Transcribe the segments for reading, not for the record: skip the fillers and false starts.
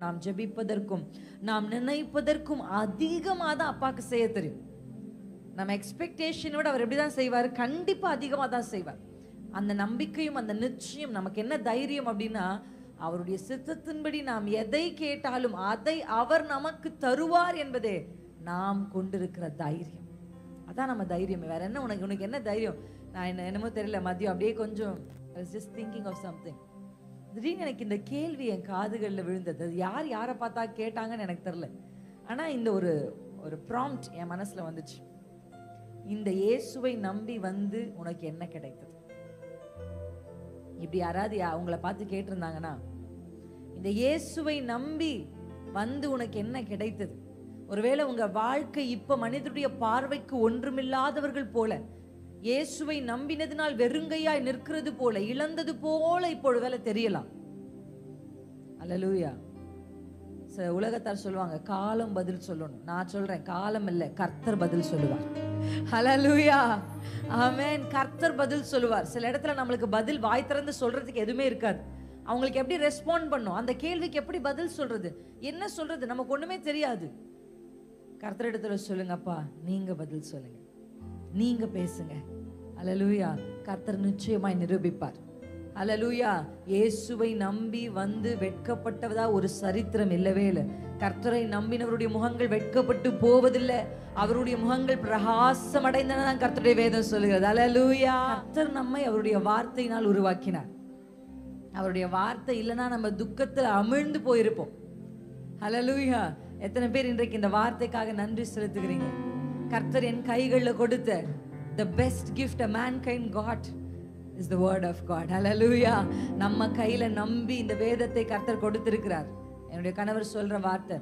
நாம் ஜெபிப்பதற்கும் நாம் நினைப்பதற்கும் அதிகமாக தான் அப்பாவுக்கு செய்ய தெரியும். நம்ம எக்ஸ்பெக்டேஷனோட அவர் எப்படிதான் செய்வார்? கண்டிப்பா அதிகமாக தான் செய்வார். அந்த நம்பிக்கையும் அந்த நிச்சயம் நமக்கு என்ன தைரியம் அப்படின்னா, அவருடைய சித்தத்தின்படி நாம் எதை கேட்டாலும் அதை அவர் நமக்கு தருவார் என்பதே நாம் கொண்டிருக்கிற தைரியம். அதான் நம்ம தைரியம். வேற என்ன உனக்கு என்ன தைரியம்? நான் என்னமோ தெரியல, மதியம் அப்படியே கொஞ்சம் just thinking of something. திடீர்னு எனக்கு இந்த கேள்வி என் காதுகளில் விழுந்தது. அது யாரை பார்த்தா கேட்டாங்கன்னு எனக்கு தெரியல. ஆனால் இந்த ஒரு ப்ராம்ப்ட் என் மனசில் வந்துச்சு. இந்த இயேசுவை நம்பி வந்து உனக்கு என்ன கிடைத்தது? இப்படி யாராவது அவங்கள பார்த்து கேட்டிருந்தாங்கன்னா, இந்த இயேசுவை நம்பி வந்து உனக்கு என்ன கிடைத்தது? ஒருவேளை உங்க வாழ்க்கை இப்ப மனிதனுடைய பார்வைக்கு ஒன்றுமில்லாதவர்கள் போல, இயேசுவை நம்பினதினால் வெறுங்கையாய் நிற்கிறது போல, இழந்தது போல இப்பொழுது வேலை தெரியலாம். அல்லேலூயா. உலகத்தார் சொல்லுவாங்க காலம் பதில் சொல்லணும். நான் சொல்றேன் காலம் இல்லை, கர்த்தர் பதில் சொல்லுவார். அல்லேலூயா, ஆமென். கர்த்தர் பதில் சொல்லுவார். சில இடத்துல நம்மளுக்கு பதில் வாய் திறந்து சொல்றதுக்கு எதுவுமே இருக்காது. அவங்களுக்கு எப்படி ரெஸ்பாண்ட் பண்ணும், அந்த கேள்விக்கு எப்படி பதில் சொல்றது, என்ன சொல்றது, நமக்கு ஒண்ணுமே தெரியாது. கர்த்தர் இடத்துல சொல்லுங்கப்பா, நீங்க பதில் சொல்லுங்க, நீங்க பேசுங்க. அல்லேலூயா. கர்த்தர் நிச்சயமாய் நிரூபிப்பார். அல்லேலூயா. இயேசுவை நம்பி வந்து வெட்கப்பட்டதா ஒரு சரித்திரம் இல்லவே இல்லை. கர்த்தரை நம்பினவருடைய முகங்கள் வெட்கப்பட்டு போவதில்லை, அவருடைய முகங்கள் பிரகாசம் அடைந்ததான் கர்த்தருடைய வேதம் சொல்லுகிறது. அல்லேலூயா. கர்த்தர் நம்மை அவருடைய வார்த்தையினால் உருவாக்கினார். அவருடைய வார்த்தை இல்லைன்னா நம்ம துக்கத்தில் அமிழ்ந்து போயிருப்போம். அல்லேலூயா. எத்தனை பேர் இன்றைக்கு இந்த வார்த்தைக்காக நன்றி செலுத்துகிறீங்க? கர்த்தர் என் கைகளில் கொடுத்த the best gift a mankind got is the word of God. Hallelujah. நம்ம கையில நம்பி இந்த வேதத்தை கர்த்தர் கொடுத்திருக்கிறார். என்னுடைய கணவர் சொல்ற வார்த்தை,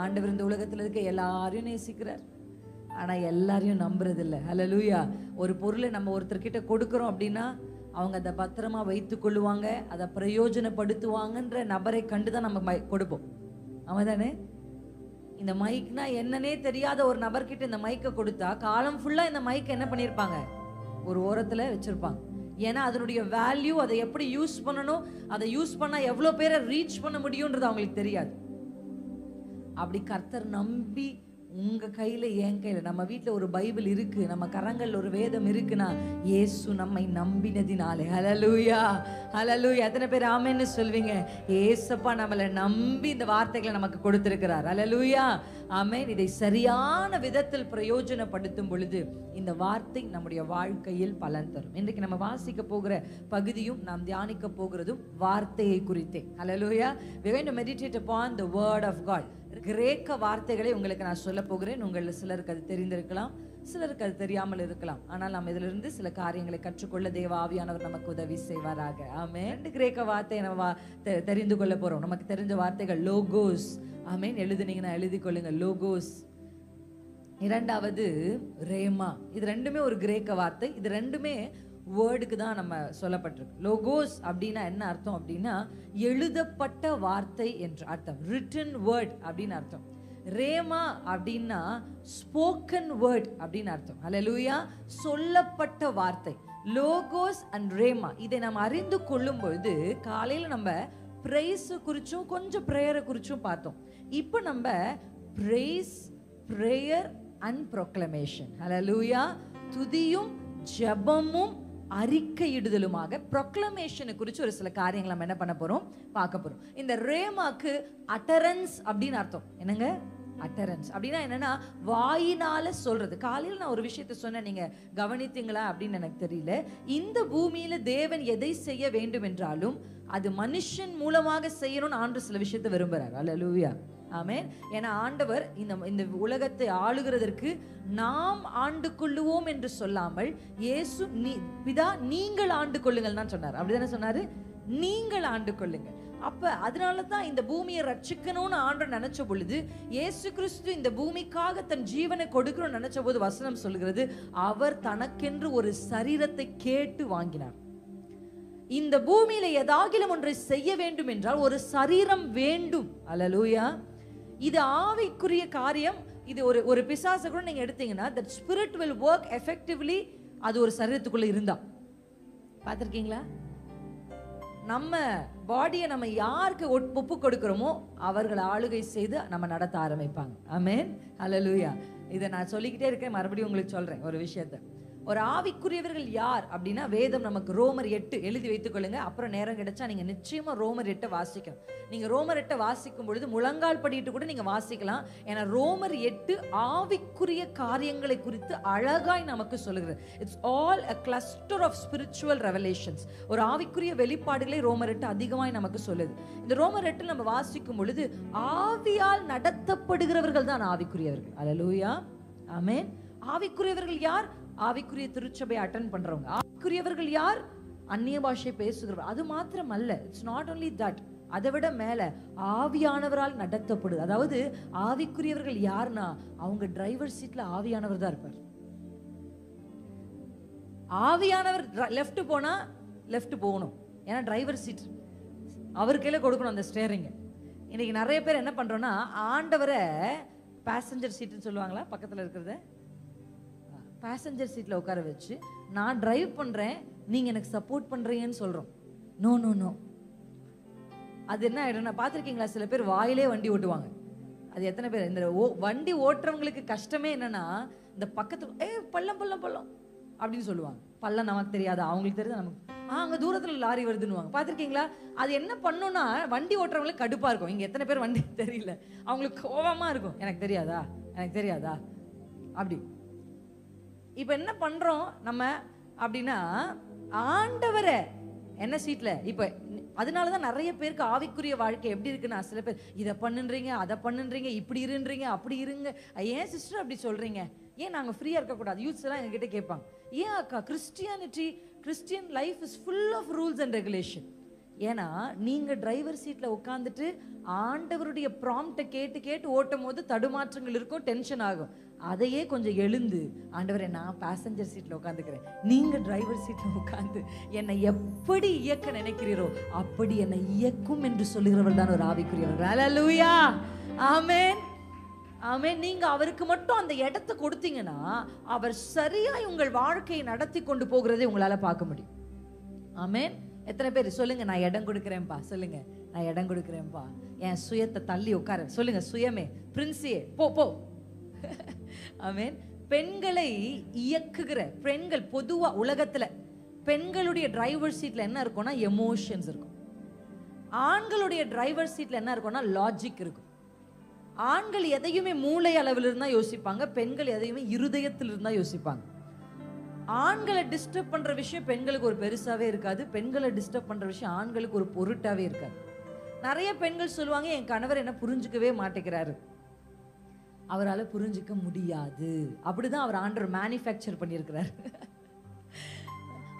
ஆண்டவர் இந்த உலகத்துல இருக்க எல்லாரையும் நேசிக்கிறார், ஆனா எல்லாரையும் நம்புறது இல்லை. ஹல்லேலூயா. ஒரு பொருளை நம்ம ஒருத்தர்கிட்ட கொடுக்கிறோம் அப்படின்னா அவங்க அதை பத்திரமா வைத்துக் கொள்ளுவாங்க, அதை பிரயோஜனப்படுத்துவாங்கன்ற நபரை கண்டுதான் நம்ம கொடுப்போம். அவதானே? இந்த மைக்னா என்னன்னே தெரியாத ஒரு நபர்கிட்ட இந்த மைக்கை கொடுத்தா காலம் ஃபுல்லா இந்த மைக் என்ன பண்ணியிருப்பாங்க? ஒரு ஓரத்துல வச்சிருப்பாங்க. ஏன்னா அதனுடைய வேல்யூ, அதை எப்படி யூஸ் பண்ணணும், அதை யூஸ் பண்ணா எவ்வளோ பேரை ரீச் பண்ண முடியும்ன்றது அவங்களுக்கு தெரியாது. அப்படி கர்த்தர் நம்பி உங்க கையில என் கையில, நம்ம வீட்டில் ஒரு பைபிள் இருக்கு, நம்ம கரங்கள் ஒரு வேதம் இருக்குன்னா இயேசு நம்மை நம்பினதினாலே. ஹல்லேலூயா, ஹல்லேலூயா. எத்தனை பேர் ஆமென்னு சொல்வீங்க? ஏசப்பா நம்மளை நம்பி இந்த வார்த்தைகளை நமக்கு கொடுத்திருக்கிறார். ஹல்லேலூயா, ஆமென். இதை சரியான விதத்தில் பிரயோஜனப்படுத்தும் பொழுது இந்த வார்த்தை நம்முடைய வாழ்க்கையில் பலன் தரும். இன்றைக்கு நம்ம வாசிக்க போகிற பகுதியும் நாம் தியானிக்க போகிறதும் வார்த்தையை குறித்தே. ஹல்லேலூயா. We are going to meditate upon the word of God. கிரேக்க வார்த்தைகளை உங்களுக்கு நான் சொல்ல போகிறேன். உங்களில் சிலருக்கு அது தெரிந்திருக்கலாம், சிலருக்கு அது தெரியாமல் இருக்கலாம். ஆனால் நாம் இதிலிருந்து சில காரியங்களை கற்றுக்கொள்ள தேவ ஆவியானவர் நமக்கு உதவி செய்வாராக. ஆமென். 2 கிரேக்க வார்த்தையை நம்ம தெரிந்து கொள்ள போறோம். நமக்கு தெரிஞ்ச வார்த்தைகள் லோகோஸ். ஆமென். எழுதுனீங்கன்னா எழுதி கொள்ளுங்க. லோகோஸ். இரண்டாவது ரேமா. இது ரெண்டுமே ஒரு கிரேக்க வார்த்தை. இது ரெண்டுமே வேர்டுக்கு தான் நம்ம சொல்லப்பட்டிருக்கு. லோகோஸ் அப்படின்னா என்ன அர்த்தம் அப்படின்னா எழுதப்பட்ட வார்த்தை என்று அர்த்தம், ரிட்டன் வேர்ட் அப்படின்னு அர்த்தம். ரேமா அப்படின்னா ஸ்போக்கன் வேர்ட் அப்படின்னு அர்த்தம். ஹல்லேலூயா. சொல்லப்பட்ட வார்த்தை. லோகோஸ் அண்ட் ரேமா, இதை நம்ம அறிந்து கொள்ளும் பொழுது காலையில் நம்ம பிரைஸ் குறிச்சும் கொஞ்சம் பிரேயரை குறிச்சும் பார்த்தோம். இப்போ நம்ம பிரைஸ், பிரேயர் அண்ட் ப்ரொக்ளமேஷன். ஹல்லேலூயா. துதியும் ஜெபமும் அறிக்கையிடுதலுமாக ப்ரொக்ளமேஷனை குறித்து ஒரு சில காரியங்களை நம்ம என்ன பண்ண போறோம், பார்க்க போறோம். இந்த ரேமாக்கு அட்டரன்ஸ் அப்படின்னு அர்த்தம். என்னங்க அட்டரன்ஸ் அப்படின்னா என்னன்னா வாயினால சொல்றது. காலையில் நான் ஒரு விஷயத்தை சொன்னேன், நீங்க கவனித்தீங்களா அப்படின்னு எனக்கு தெரியல. இந்த பூமியில தேவன் எதை செய்ய வேண்டும் என்றாலும் அது மனுஷன் மூலமாக செய்யணும்னு ஆண்டு சில விஷயத்தை விரும்புறார். அல்லேலூயா, ஆமென். ஏன்னா ஆண்டவர் இந்த உலகத்தை ஆளுகிறதற்கு நாம் ஆண்டு கொள்ளுவோம் என்று சொல்லாமல் இயேசு பிதா நீங்கள் ஆண்டு கொள்ளுங்கள் தான் சொன்னார். அப்படிதானே சொன்னாரு? நீங்கள் ஆண்டு கொள்ளுங்கள். அப்ப அதனால தான் இந்த பூமியை ரட்சிக்கணும்னு ஆண்டவர் நினைச்ச பொழுது, இயேசு கிறிஸ்து இந்த பூமிக்காக தன் ஜீவனை கொடுக்கணும்னு நினைச்ச போது வசனம் சொல்கிறது, அவர் தனக்கென்று ஒரு சரீரத்தை கேட்டு வாங்கினார். இந்த பூமியில ஏதாகிலும் ஒன்றை செய்ய வேண்டும் என்றால் ஒரு சரீரம் வேண்டும். அல்லேலூயா. இது ஆவிக்குரிய காரியம். இது ஒரு பிசாசை கூட நீங்க எடுத்தீங்கன்னா that spirit will work effectively அது ஒரு சரீரத்துக்குள்ள இருந்தா. பார்த்திருக்கீங்களா? நம்ம பாடியை நம்ம யாருக்கு ஒப்பு கொடுக்கிறோமோ அவர்கள் ஆளுகை செய்து நம்ம நடத்த ஆரம்பிப்பாங்க. ஆமென், ஹல்லேலூயா. இதை நான் சொல்லிக்கிட்டே இருக்கேன், மறுபடியும் உங்களுக்கு சொல்றேன் ஒரு விஷயத்தை. ஒரு ஆவிக்குரியவர்கள் யார் அப்படின்னா, வேதம் நமக்கு ரோமர் 8 எழுதி வைத்துக் கொள்ளுங்க. அப்புறம் நேரம் கிடைச்சா நீங்க நிச்சயமா ரோமர் 8 வாசிக்கணும். நீங்க ரோமர் 8 வாசிக்கும் பொழுது முழங்கால் படிட்டு கூட நீங்க வாசிக்கலாம். ஏன்னா ரோமர் 8 ஆவிக்குரிய காரியங்களை குறித்து அழகாய் நமக்கு சொல்லுகிறது. It's all a cluster of spiritual revelations. ஒரு ஆவிக்குரிய வெளிப்பாடுகளை ரோமர் 8 அதிகமாய் நமக்கு சொல்லுது. இந்த ரோமர் 8 நம்ம வாசிக்கும் பொழுது ஆவியால் நடத்தப்படுகிறவர்கள் தான் ஆவிக்குரியவர்கள். அல்லேலூயா, ஆமென். ஆவிக்குரியவர்கள் யார்? ஆவிக்குரிய திருச்சபை அட்டெண்ட் பண்றவங்க. ஆவிக்குரியவர்கள் யார்? அந்நிய பாஷை பேசுகிறவர். அது மாத்திரம் அல்ல, இட்ஸ் நாட் only that. அதை விட மேல ஆவியானவரால் நடத்தப்படுது. அதாவது ஆவிக்குரியவர்கள் யாருன்னா, அவங்க டிரைவர் சீட்ல ஆவியானவர் தான் இருப்பார். ஆவியானவர் லெஃப்ட் போனா லெஃப்ட் போகணும், ஏன்னா டிரைவர் சீட் அவர் கையில கொடுக்கணும் அந்த ஸ்டேரிங். இன்னைக்கு நிறைய பேர் என்ன பண்றோம்னா, ஆண்டவரை பேசஞ்சர் சீட்டுன்னு சொல்லுவாங்களா, பக்கத்துல இருக்கிறத பேசஞ்சர் சீட்ல உட்கார வச்சு நான் டிரைவ் பண்றேன், நீங்க எனக்கு சப்போர்ட் பண்றீங்கன்னு சொல்றோம். No no no. அது என்ன ஆயிடும், பார்த்துருக்கீங்களா, சில பேர் வாயிலே வண்டி ஓட்டுவாங்க. அது எத்தனை பேர், இந்த வண்டி ஓட்டுறவங்களுக்கு கஷ்டமே என்னன்னா, இந்த பக்கத்துல பள்ளம் பள்ளம் பள்ளம் அப்படின்னு சொல்லுவாங்க. பள்ளம் நமக்கு தெரியாது, அவங்களுக்கு தெரியுது நமக்கு. அங்க தூரத்துல லாரி வருதுன்னுவாங்க, பார்த்துருக்கீங்களா? அது என்ன பண்ணுன்னா, வண்டி ஓட்டுறவங்களுக்கு கடுப்பா இருக்கும். இங்க எத்தனை பேர் வண்டி தெரியல, அவங்களுக்கு கோபமா இருக்கும். எனக்கு தெரியாதா, எனக்கு தெரியாதா அப்படி. இப்ப என்ன பண்றோம் நம்ம அப்படின்னா, ஆண்டவரை என்ன சீட்ல இப்ப. அதனாலதான் நிறைய பேருக்கு ஆவிக்குரிய வாழ்க்கை எப்படி இருக்குன்னா, சில பேர் இதை பண்ணுன்றீங்க, அதை பண்ணுன்றீங்க, இப்படி இருன்றீங்க, அப்படி இருங்க. ஏன் சிஸ்டர் அப்படி சொல்றீங்க, ஏன் நாங்க ஃப்ரீயா இருக்கக்கூடாது? யூத்ஸ் எல்லாம் எங்ககிட்ட கேட்பாங்க, ஏன் அக்கா Christian life is full of rules and regulation. ஏன்னா நீங்க டிரைவர் சீட்ல உட்காந்துட்டு ஆண்டவருடைய ப்ராம்ப்டை கேட்டு கேட்டு ஓட்டும் போது தடுமாற்றங்கள் இருக்கும், டென்ஷன் ஆகும். அதையே கொஞ்சம் எழுந்து, ஆண்டவரே நான் பேசஞ்சர் சீட்ல உட்காந்துக்கிறேன், நீங்க டிரைவர் சீட்ல உட்காந்து என்னை எப்படி இயக்க நினைக்கிறீரோ அப்படி என்னை இயக்கும் என்று சொல்லுகிறவர் தான் ஒரு ஆவிக்குரியவர். அல்லேலூயா, ஆமென், ஆமென். நீங்க அவருக்கு மட்டும் அந்த இடத்தை கொடுத்தீங்கன்னா, அவர் சரியாய் உங்கள் வாழ்க்கையை நடத்தி கொண்டு போகிறதை உங்களால பார்க்க முடியும். ஆமென். எத்தனை பேர் சொல்லுங்க, நான் இடம் கொடுக்குறேன்ப்பா, சொல்லுங்க நான் இடம் கொடுக்குறேன்ப்பா, என் சுயத்தை தள்ளி உட்கார சொல்லுங்க. சுயமே பிரின்சியே போ போ. ஆமென். பெண்களை இயக்குகிற பெண்கள், பொதுவா உலகத்துல பெண்களுடைய டிரைவர் சீட்ல என்ன இருக்கும்னா எமோஷன்ஸ் இருக்கும். ஆண்களுடைய டிரைவர் சீட்ல என்ன இருக்கும்னா லாஜிக் இருக்கும். ஆண்கள் எதையுமே மூளை அளவில் இருந்தா யோசிப்பாங்க, பெண்கள் எதையுமே இருதயத்தில் இருந்தா யோசிப்பாங்க. ஆண்களை டிஸ்டர்ப் பண்ற விஷயம் பெண்களுக்கு ஒரு பெருசாவே இருக்காது, பெண்களை டிஸ்டர்ப் பண்ற விஷயம் ஆண்களுக்கு ஒரு பொருட்டாவே இருக்காது. நிறைய பெண்கள் சொல்லுவாங்க, என் கணவர் என்ன புரிஞ்சுக்கவே மாட்டேங்கிறாரு, அவரால் புரிஞ்சுக்க முடியாது. அப்படிதான் அவர் ஆண்டவர் மேனுஃபேக்சர் பண்ணியிருக்கிறார்.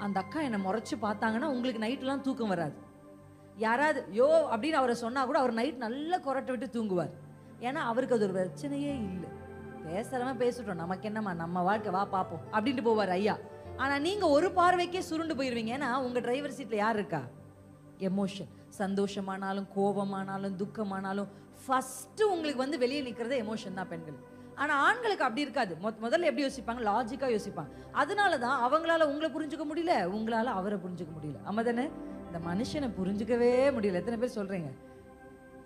அந்த அக்கா என்னை முறைச்சு பார்த்தாங்கன்னா உங்களுக்கு நைட்லாம் தூக்கம் வராது. யாராவது யோ அப்படின்னு அவரை சொன்னா கூட அவர் நைட் நல்லா கொரட்டை விட்டு தூங்குவார். ஏன்னா அவருக்கு அது ஒரு பிரச்சனையே இல்லை. பேசுறவன் பேசிட்டோம், நமக்கு என்னம்மா, நம்ம வாழ்க்கை வா பார்ப்போம் அப்படின்ட்டு போவார் ஐயா. ஆனா நீங்க ஒரு பார்வைக்கே சுருண்டு போயிருவீங்க. ஏன்னா உங்க டிரைவர் சீட்ல யார் இருக்கா? எமோஷன். சந்தோஷமானாலும் கோபமானாலும் துக்கமானாலும் ஃபர்ஸ்ட் உங்களுக்கு வந்து வெளியே நிற்கிறது எமோஷன் தான் பெண்கள். ஆனா ஆண்களுக்கு அப்படி இருக்காது. முதல்ல எப்படி யோசிப்பாங்க? லாஜிக்கா யோசிப்பாங்க. அதனாலதான் அவங்களால உங்களை புரிஞ்சுக்க முடியல, உங்களால அவரை புரிஞ்சுக்க முடியல. ஆமா தானே? இந்த மனுஷனை புரிஞ்சுக்கவே முடியல. எத்தனை பேர் சொல்றீங்க?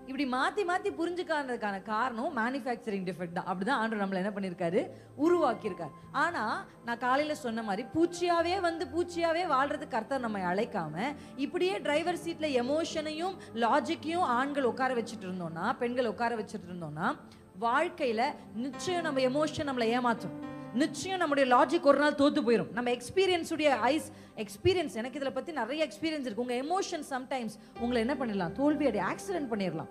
இப்படி மாத்தி மாத்தி புரிஞ்சுக்காததுக்கான காரணம் மேனுஃபேக்சரிங் டிஃபெக்ட் தான். அப்படிதான் ஆண்டவர் நம்மள என்ன பண்ணிருக்காரு, உருவாக்கி இருக்காரு. ஆனா நான் காலையில சொன்ன மாதிரி பூச்சியாவே வந்து பூச்சியாவே வாழ்றதுக்கு கர்த்தர் நம்மை அழைக்காம, இப்படியே டிரைவர் சீட்ல எமோஷனையும் லாஜிக்கையும் ஆண்கள் உட்கார வச்சுட்டு இருந்தோம்னா, பெண்கள் உட்கார வச்சுட்டு இருந்தோம்னா, வாழ்க்கையில நிச்சயம் நம்ம எமோஷன் நம்மளை ஏமாற்றும். நிச்சயம் நம்முடைய லாஜிக் ஒரு நாள் தோத்து போயிடும். நம்ம எக்ஸ்பீரியன்ஸ் எனக்கு இதில் பற்றி நிறைய எக்ஸ்பீரியன்ஸ் இருக்கு. உங்கள் எமோஷன் சம்டைம்ஸ் உங்களை என்ன பண்ணிடலாம், தோல்வி அடைய ஆக்சிடென்ட் பண்ணிடலாம்.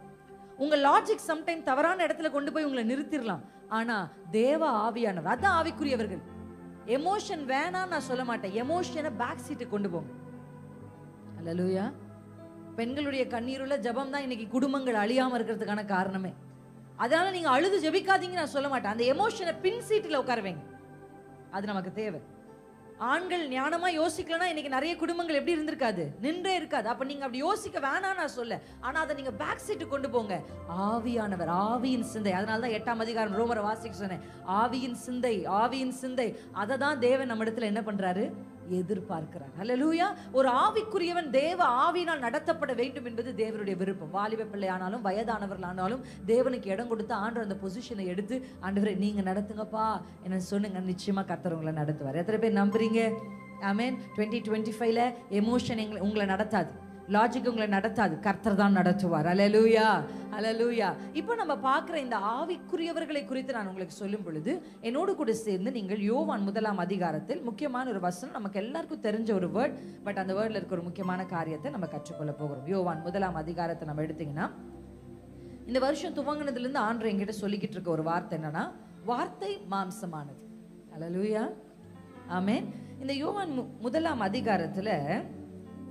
உங்கள் லாஜிக் சம்டைம் தவறான இடத்துல கொண்டு போய் உங்களை நிறுத்திடலாம். ஆனால் தேவ ஆவியானவர், அதான் ஆவிக்குரியவர்கள். எமோஷன் வேணான்னு நான் சொல்ல மாட்டேன், எமோஷனை பேக் சீட்டுக்கு கொண்டு போங்க. அல்லேலூயா. பெண்களுடைய கண்ணீருள்ள ஜபம் தான் இன்னைக்கு குடும்பங்கள் அழியாமல் இருக்கிறதுக்கான காரணமே. அதனால நீங்க அழுது ஜெபிக்காதீங்க நான் சொல்ல மாட்டேன். அந்த எமோஷனை பின் சீட்டில் உட்காருவீங்க, அது நமக்கு தேவை. ஆண்கள் ஞானமா யோசிக்கலன்னா இன்னைக்கு நிறைய குடும்பங்கள் எப்படி இருந்திருக்காது, நின்றே இருக்காது. அப்ப நீங்க அப்படி யோசிக்க வேணாம் நான் சொல்ல, ஆனா அதை நீங்க பேக் சீட்டு கொண்டு போங்க. ஆவியானவர், ஆவியின் சிந்தை. அதனாலதான் 8ஆம் அதிகாரம் ரோமரை வாசிக்க சொன்னேன். ஆவியின் சிந்தை, ஆவியின் சிந்தை. அதை தான் தேவன் நம்ம இடத்துல என்ன பண்றாரு, எதிர்பார்க்கிறார். ஹல்லேலூயா. ஒரு ஆவிக்குரியவன் தேவ ஆவியினால் நடத்தப்பட வேண்டும் என்பது தேவனுடைய விருப்பம். வாலிப பிள்ளை ஆனாலும் வயதானவர்கள் ஆனாலும் தேவனுக்கு இடம் கொடுத்து ஆண்டவர் அந்த பொசிஷனை எடுத்து, ஆண்டவரே நீங்க நடத்துங்கப்பா என்ன சொன்னுங்க, நிச்சயமா கர்த்தர் உங்களை நடத்துவார். எத்தனை பேர் நம்புறீங்க? ஆமென். 2025ல எமோஷன் உங்களை நடத்தாது, லாஜிக் உங்களை நடத்தாது, கர்த்தர் தான் நடத்துவார். அல்லேலூயா, அல்லேலூயா. இப்போ நம்ம பார்க்குற இந்த ஆவிக்குரியவர்களை குறித்து நான் உங்களுக்கு சொல்லும் பொழுது என்னோடு கூட சேர்ந்து நீங்கள் யோவான் 1ஆம் அதிகாரத்தில் முக்கியமான ஒரு வசனம், நமக்கு எல்லாருக்கும் தெரிஞ்ச ஒரு வேர்ட், பட் அந்த வேர்டில் இருக்க ஒரு முக்கியமான காரியத்தை நம்ம கற்றுக்கொள்ள போகிறோம். யோவான் 1ஆம் அதிகாரத்தை நம்ம எடுத்தீங்கன்னா, இந்த வருஷம் துவங்கினதுலேருந்து ஆண்டவர் என்கிட்ட சொல்லிக்கிட்டு இருக்க ஒரு வார்த்தை என்னன்னா, வார்த்தை மாம்சமானது. அல்லேலூயா, ஆமென். இந்த யோவான் 1ஆம் அதிகாரத்துல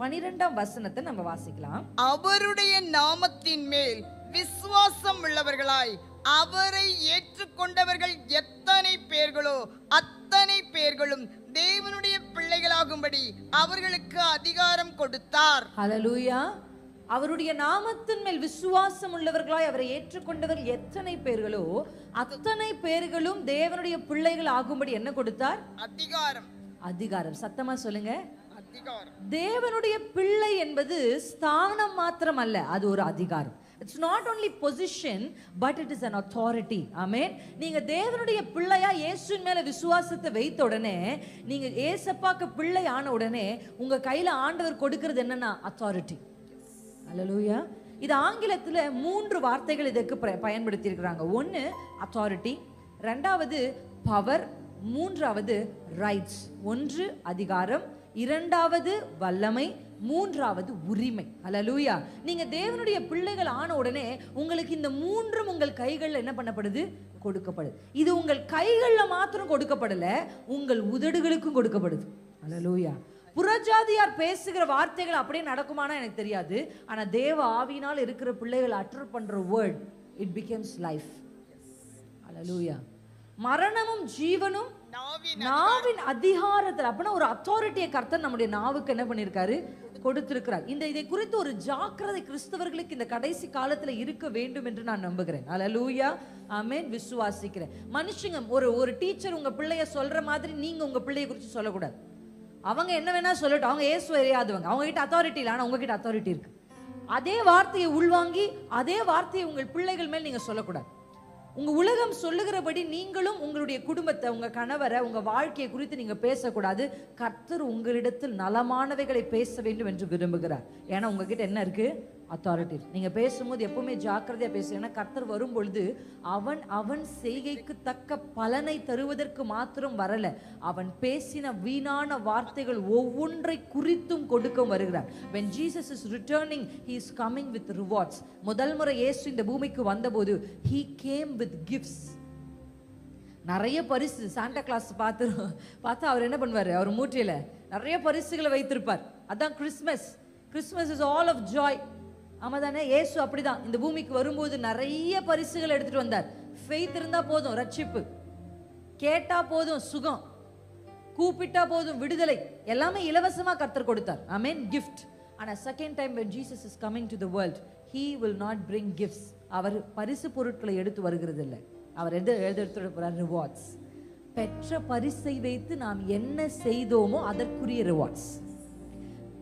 12ஆம் வசனத்தை நம்ம வாசிக்கலாம். அவருடைய நாமத்தின் மேல் விசுவாசம் உள்ளவர்களாய் அவரை ஏற்றுக்கொண்டவர்கள் எத்தனை பேர்களோ அத்தனை பேர்களும் தேவனுடைய பிள்ளைகளாகும்படி அவர்களுக்கு அதிகாரம் கொடுத்தார். ஹல்லேலூயா. அவருடைய நாமத்தின் மேல் விசுவாசம் உள்ளவர்களாய் அவரை ஏற்றுக்கொண்டவர்கள் எத்தனை பேர்களோ அத்தனை பேர்களும் தேவனுடைய பிள்ளைகள் ஆகும்படி என்ன கொடுத்தார்? அதிகாரம். அதிகாரம். சத்தமா சொல்லுங்க. அதிகாரம். தேவனுடைய பிள்ளை என்பது ஸ்தானம் மாத்திரம் அல்ல, அது ஒரு அதிகாரம். It's not only position but it is an authority. ஆமென். நீங்க தேவனுடைய பிள்ளையா இயேசுவின் மேல விசுவாசத்தை வைத்த உடனே, நீங்க ஏசப்பாக்கு பிள்ளை ஆன உடனே உங்க கையில ஆண்டவர் கொடுக்கிறது என்னன்னா அத்தாரிட்டி. அல்லேலூயா. இது ஆங்கிலத்துல 3 வார்த்தைகள் இதற்கு பயன்படுத்தி இருக்கிறாங்க. ஒன்னு அத்தாரிட்டி, ரெண்டாவது பவர், மூன்றாவது ரைட்ஸ். ஒன்று அதிகாரம், இரண்டாவது வல்லமை, மூன்றாவது உரிமை. அல்லேலூயா. நீங்க தேவனுடைய பிள்ளைகள் ஆன உடனே உங்களுக்கு இந்த மூன்றும் உங்கள் கைகள்ல என்ன பண்ணப்படுது? கொடுக்கப்படுது. இது உங்கள் கைகள்ல மாத்திரம் கொடுக்கப்படல, உங்கள் உதடுகளுக்கும் கொடுக்கப்படுது. அல்லேலூயா. புறஜாதியார் பேசுகிற வார்த்தைகள் அப்படியே நடக்குமானா எனக்கு தெரியாது. ஆனா தேவ ஆவியினால் இருக்கிற பிள்ளைகள் அட்டர் பண்ற வேர்ட், இட் பிகம்ஸ் லைஃப். அல்லேலூயா. மரணமும் ஜீவனும் நாவின் அதிகாரத்தில். அப்படின்னா ஒரு அத்தாரிட்டியை கர்த்தர் நம்முடைய நாவுக்கு என்ன பண்ணிருக்காரு? கொடுத்திருக்கிறார். இதை குறித்து ஒரு ஜாக்கிரதை கிறிஸ்தவர்களுக்கு இந்த கடைசி காலத்துல இருக்க வேண்டும் என்று நான் நம்புகிறேன். அல்லேலூயா, ஆமென். விசுவாசிக்கிறேன். மனுஷங்க ஒரு டீச்சர் உங்க பிள்ளைய சொல்ற மாதிரி நீங்க உங்க பிள்ளைய குறித்து சொல்லக்கூடாது. அவங்க என்ன வேணா சொல்லட்டும், அவங்க இயேசு அறியாதவங்க, அவங்க கிட்ட அத்தாரிட்டி இல்லை, ஆனா உங்ககிட்ட அத்தாரிட்டி இருக்கு. அதே வார்த்தையை உள்வாங்கி அதே வார்த்தையை உங்கள் பிள்ளைகள் மேல் நீங்க சொல்லக்கூடாது. உங்க உலகம் சொல்லுகிறபடி நீங்களும் உங்களுடைய குடும்பத்தை, உங்க கணவரை, உங்க வாழ்க்கையை குறித்து நீங்க பேசக்கூடாது. கர்த்தர் உங்களிடத்தில் நலமானவைகளை பேச வேண்டும் என்று விரும்புகிறார். ஏன்னா உங்ககிட்ட என்ன இருக்கு? அத்தாரிட்டி. நீங்க பேசும்போது எப்பவுமே ஜாக்கிரதையா பேசுங்க. கர்த்தர் வரும் பொழுது அவன் செய்கைக்கு தக்க பலனை தருவதற்கு மாத்திரம் வரல, அவன் பேசின வீணான வார்த்தைகள் ஒவ்வொன்றை குறித்தும் கொடுக்க வருகிறார். when Jesus is returning, he is coming with rewards. முதல் முறை இயேசு இந்த பூமிக்கு வந்தபோது he came with gifts. நிறைய பரிசு. சாண்டா கிளாஸ் பார்த்தா அவர் என்ன பண்ணுவாரு? அவர் மூட்டையில நிறைய பரிசுகளை வைத்திருப்பார். அதான் Christmas. Christmas is all of joy. ஆமா தானே? இயேசு அப்படிதான் இந்த பூமிக்கு வரும்போது நிறைய பரிசுகள் எடுத்துட்டு வந்தார். ஃபெய்த் இருந்தா போதும் ரட்சிப்பு, கேட்டா போதும் சுகம், கூப்பிட்டா போதும் விடுதலை, எல்லாமே இலவசமா கர்த்தர் கொடுத்தார். ஆமென். கிஃப்ட். ஆனா second time when Jesus is coming to the world, he will not bring gifts. அவர் பரிசு பொருட்களை எடுத்து வருகிறது இல்லை. அவர் எடுத்து போறார் ரிவார்ட்ஸ். பெற்ற பரிசை வைத்து நாம் என்ன செய்தோமோ அதற்குரிய ரிவார்ட்ஸ்.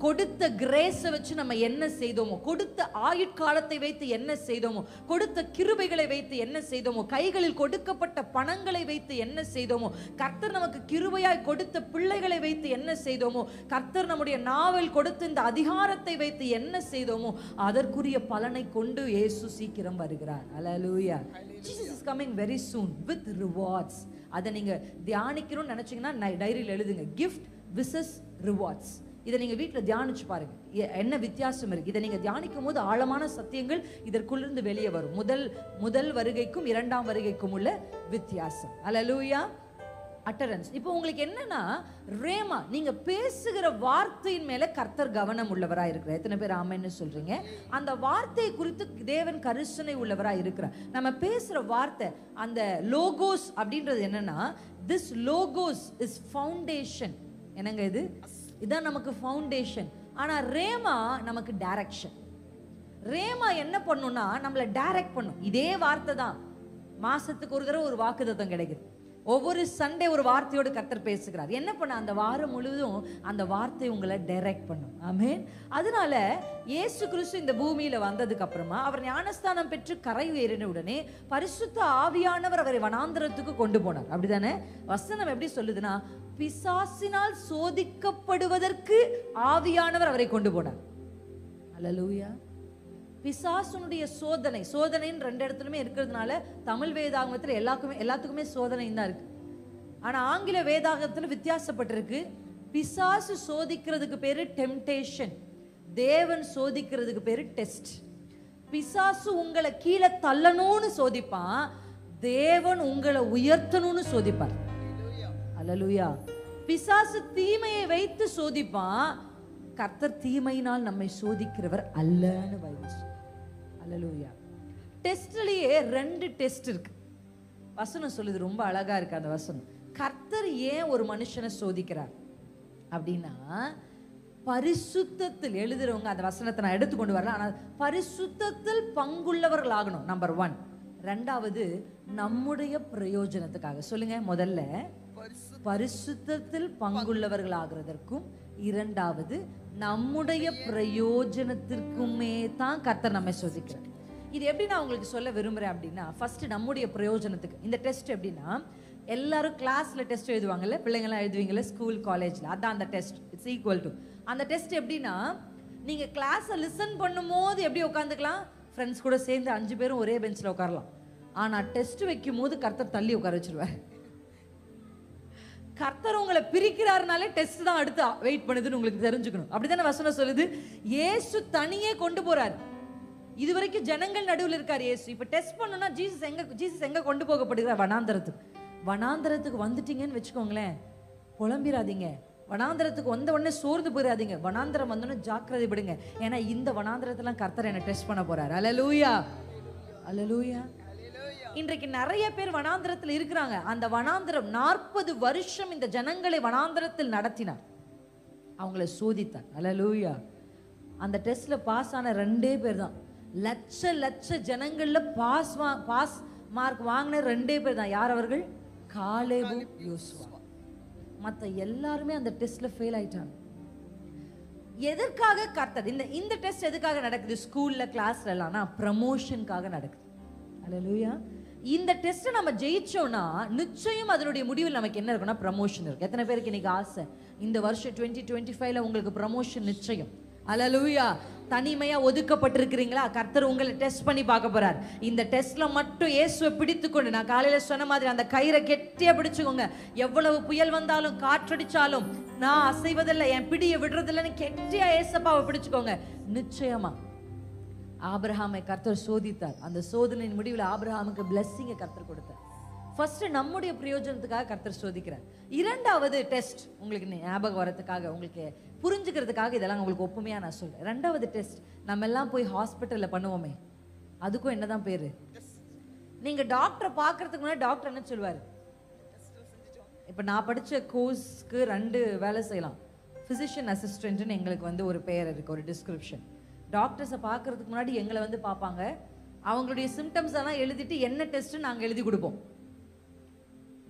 கொடுத்த கிரேஸை வச்சு நம்ம என்ன செய்தோமோ, கொடுத்த ஆயுட்காலத்தை வைத்து என்ன செய்தோமோ, கொடுத்த கிருபைகளை வைத்து என்ன செய்தோமோ, கைகளில் கொடுக்கப்பட்ட பணங்களை வைத்து என்ன செய்தோமோ, கர்த்தர் நமக்கு கிருபையாய் கொடுத்த பிள்ளைகளை வைத்து என்ன செய்தோமோ, கர்த்தர் நம்முடைய நாவல் கொடுத்த இந்த அதிகாரத்தை வைத்து என்ன செய்தோமோ அதற்குரிய பலனை கொண்டு இயேசு சீக்கிரம் வருகிறார். அல்லேலூயா. Jesus is coming very soon with rewards. அதை நீங்க தியானிக்கணும்னு நினைச்சீங்கன்னா டைரியில் எழுதுங்க. Gift wishes rewards. இதை நீங்க வீட்டில் தியானிச்சு பாருங்க, என்ன வித்தியாசம் இருக்கு. இதை நீங்க தியானிக்கும் போது ஆழமான சத்தியங்கள் இதற்குள்ளிருந்து வெளியே வரும். முதல் வருகைக்கும் இரண்டாம் வருகைக்கும் உள்ள வித்தியாசம். அல்லேலூயா. அட்டரன்ஸ். இப்போ உங்களுக்கு என்னன்னா ரேமா, நீங்க பேசுகிற வார்த்தையின் மேல கர்த்தர் கவனம் உள்ளவராக இருக்கிறார். எத்தனை பேர் ஆமென்னு சொல்றீங்க? அந்த வார்த்தையை குறித்து தேவன் கரிசனை உள்ளவராக இருக்கிறார். நம்ம பேசுற வார்த்தை, அந்த லோகோஸ் அப்படின்றது என்னன்னா, திஸ் லோகோஸ் இஸ் ஃபவுண்டேஷன். என்னங்க இது? இதான் நமக்கு ஃபவுண்டேஷன். ஆனா ரேமா நமக்கு டைரக்ஷன். ரேமா என்ன பண்ணும்னா நம்மளை டைரக்ட் பண்ணும். இதே வார்த்தை தான் மாசத்துக்கு ஒரு தடவை ஒரு வாக்குத்தத்தம் கிடைக்குது. ஒவ்வொரு சண்டே ஒரு வார்த்தையோடு கர்த்தர் பேசுகிறார். என்ன பண்ண, அந்த வாரம் முழுவதும் அந்த வார்த்தை உங்களை டைரக்ட் பண்ணும். ஆமென். அதனால இயேசு கிறிஸ்து இந்த பூமியில வந்ததுக்கு அப்புறமா அவர் ஞானஸ்தானம் பெற்று கரை ஏறின உடனே பரிசுத்த ஆவியானவர் அவரை வனாந்தரத்துக்கு கொண்டு போனார். அப்படிதானே வசனம் எப்படி சொல்லுதுன்னா, பிசாசினால் சோதிக்கப்படுவதற்கு ஆவியானவர் அவரை கொண்டு போனார். அல்லேலூயா. பிசாசுனுடைய சோதனைன்னு ரெண்டு இடத்துலயுமே இருக்கிறதுனால தமிழ் வேதாகமத்துல எல்லாத்துக்குமே சோதனை தான் இருக்கு. ஆனா ஆங்கில வேதாகமத்துல வித்தியாசப்பட்டிருக்கு. பிசாசு சோதிக்கிறதுக்கு பேரு டெம்டேஷன், தேவன் சோதிக்கிறதுக்கு பேரு டெஸ்ட். பிசாசு உங்களை கீழே தள்ளணும்னு சோதிப்பான், தேவன் உங்களை உயர்த்தணும்னு சோதிப்பார். அல்லேலூயா. பிசாசு தீமையை வைத்து சோதிப்பான், கர்த்தர் தீமையினால் நம்மை சோதிக்கிறவர் அல்லன்னு பைபிள். அல்லேலூயா. டெஸ்ட்லயே ரெண்டு டெஸ்ட் இருக்கு. வசனம் சொல்லுது, ரொம்ப அழகா இருக்கு அந்த வசனம். கர்த்தர் ஏன் ஒரு மனுஷனை சோதிக்கிறார் அப்படின்னா, பரிசுத்தத்தில் எழுதுறவங்க அந்த வசனத்தை நான் எடுத்துக்கொண்டு வரல, ஆனால் பரிசுத்தத்தில் பங்குள்ளவர்கள் ஆகணும். நம்பர் 1. ரெண்டாவது நம்முடைய பிரயோஜனத்துக்காக. சொல்லுங்க, முதல்ல பரிசுத்தத்தில் பங்குள்ளவர்கள் ஆகிறதற்கும், இரண்டாவது நம்முடைய பிரயோஜனத்திற்குமே தான் கர்த்தர் நம்மை சோதிக்கிறார். இது எப்படி நான் உங்களுக்கு சொல்ல விரும்புறேன் அப்படின்னா, ஃபர்ஸ்ட் நம்முடைய பிரயோஜனத்துக்கு. இந்த டெஸ்ட் எப்படின்னா, எல்லாரும் கிளாஸ்ல டெஸ்ட் எழுதுவாங்கல்ல, பிள்ளைங்களாம் எழுதுவீங்கல்ல ஸ்கூல் காலேஜ்ல, அதான் அந்த டெஸ்ட். இட்ஸ் ஈக்குவல் டு அந்த டெஸ்ட். எப்படின்னா, நீங்க கிளாஸை லிசன் பண்ணும்போது எப்படி உட்காந்துக்கலாம், ஃப்ரெண்ட்ஸ் கூட சேர்ந்து 5 பேரும் ஒரே பெஞ்சில் உட்காரலாம். ஆனா டெஸ்ட் வைக்கும் போது கர்த்தர் தள்ளி உட்கார வச்சிருவார். கர்த்தர் உங்களை பிரிக்கிறாருனாலே டெஸ்ட் தான் அடுத்து வெயிட் பண்ணுதுன்னு உங்களுக்கு தெரிஞ்சுக்கணும். அப்படித்தானே வசனம் சொல்லுது. இயேசு தனியே கொண்டு போறார். இதுவரைக்கும் ஜனங்கள் நடுவில் இருக்கார் இயேசு. இப்ப டெஸ்ட் பண்ணணும்னா ஜீசஸ் எங்க கொண்டு போகப்படுகிறார்? வனாந்தரத்துக்கு. வனாந்தரத்துக்கு வந்துட்டீங்கன்னு வச்சுக்கோங்களேன், புலம்பிராதீங்க. வனாந்தரத்துக்கு வந்த உடனே சோர்ந்து போயிடாதீங்க. வனாந்தரம் வந்தோடனே ஜாக்கிரதைப்படுங்க. ஏன்னா இந்த வனாந்தரத்தெல்லாம் கர்த்தர் என்ன டெஸ்ட் பண்ண போறாரு. அல்லேலூயா, அல்லேலூயா. இன்றைக்கு நிறைய பேர் வனாந்தரத்தில் இருக்கிறாங்க. அந்த வனாந்தரம் 40 வருஷம் இந்த ஜனங்களை வனாந்தரத்தில் நடத்தினார், அவங்கள சோதித்தார். அல்லேலூயா. அந்த டெஸ்ட்ல பாஸ் ஆன 2 பேர் தான். லட்ச ஜனங்கள்ல பாஸ் மார்க் வாங்கின 2 பேர் தான். யார் அவர்கள்? காலேபு, யோசுவா. மற்ற எல்லாருமே அந்த டெஸ்ட்ல ஃபெயில் ஆயிட்டாங்க. எதற்காக கர்த்தர் இந்த டெஸ்ட் எதுக்காக நடக்குது? ஸ்கூல்ல கிளாஸ்ல எல்லாம் ப்ரமோஷனுக்காக நடக்குது. அல்லேலூயா. இந்த டெஸ்ட் நம்ம ஜெயிச்சோம்னா நிச்சயம் அதனுடைய முடிவில் நமக்கு என்ன இருக்குன்னா ப்ரமோஷன் இருக்கு. எத்தனை பேருக்கு இன்னைக்கு ஆசை இந்த வருஷம் 2025ல உங்களுக்கு ப்ரமோஷன் நிச்சயம்? அல்லேலூயா. தனிமையா ஒதுக்கப்பட்டிருக்கிறீங்களா? கர்த்தர் உங்களை டெஸ்ட் பண்ணி பார்க்க போறார். இந்த டெஸ்ட்ல மட்டும் இயேசுவை பிடித்துக்கொண்டு, நான் காலையில சொன்ன மாதிரி அந்த கயிறை கெட்டியா பிடிச்சுக்கோங்க. எவ்வளவு புயல் வந்தாலும் காற்றடிச்சாலும் நான் அசைவதில்லை, என் பிடியை விடுறதில்லைன்னு கெட்டியா ஏசப்பாவை பிடிச்சுக்கோங்க. நிச்சயமா ஆபிரகாமை கர்த்தர் சோதித்தார். அந்த சோதனையின் முடிவில் ஆபிரகாமுக்கு பிளெஸிங்கை கர்த்தர் கொடுத்தார். ஃபர்ஸ்ட் நம்முடைய பிரயோஜனத்துக்காக கர்த்தர் சோதிக்கிறார். இரண்டாவது டெஸ்ட் உங்களுக்கு ஞாபகம் வரதுக்காக, உங்களுக்கு புரிஞ்சுக்கிறதுக்காக இதெல்லாம் உங்களுக்கு ஒப்புமையா நான் சொல்றேன். ரெண்டாவது டெஸ்ட் நம்ம எல்லாம் போய் ஹாஸ்பிட்டல்ல பண்ணுவோமே, அதுக்கும் என்னதான் பேரு? நீங்க டாக்டரை பார்க்கறதுக்கு முன்னாடி டாக்டர் என்ன சொல்வாரு? இப்ப நான் படிச்ச கோர்ஸ்க்கு 2 வேலை செய்யலாம். பிசிஷியன் அசிஸ்டன்ட்னு எங்களுக்கு ஒரு பெயர் இருக்கு, ஒரு டிஸ்கிரிப்ஷன். டாக்டர்ஸை பார்க்கறதுக்கு முன்னாடி எங்களை பார்ப்பாங்க. அவங்களுடைய சிம்டம்ஸ் எல்லாம் எழுதிட்டு என்ன டெஸ்ட் நாங்கள் எழுதி கொடுப்போம்.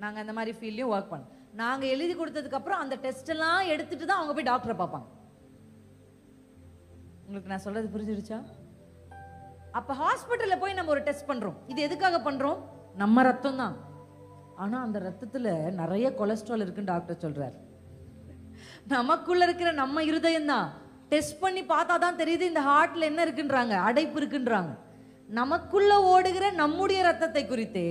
நாங்கள் அந்த மாதிரி ஃபீல்ட்லையும் ஒர்க் பண்ணோம். நாங்கள் எழுதி கொடுத்ததுக்கு அப்புறம் அந்த டெஸ்ட் எல்லாம் எடுத்துட்டு தான் அவங்க போய் டாக்டரை பார்ப்பாங்க. உங்களுக்கு நான் சொல்றது புரிஞ்சிருச்சா? அப்ப ஹாஸ்பிட்டல்ல போய் நம்ம ஒரு டெஸ்ட் பண்றோம். இது எதுக்காக பண்றோம்? நம்ம ரத்தம் தான். ஆனா அந்த ரத்தத்துல நிறைய கொலஸ்ட்ரால் இருக்குன்னு டாக்டர் சொல்றாரு. நமக்குள்ள இருக்கிற நம்ம இருதயம் தான். டெஸ்ட் பண்ணி பார்த்தா தான் தெரியுது இந்த ஹார்ட்ல என்ன இருக்குன்றாங்க, அடைப்பு இருக்குன்றாங்க. நமக்குள்ள ஓடுகிற நம்முடைய ரத்தத்தை குறித்தே,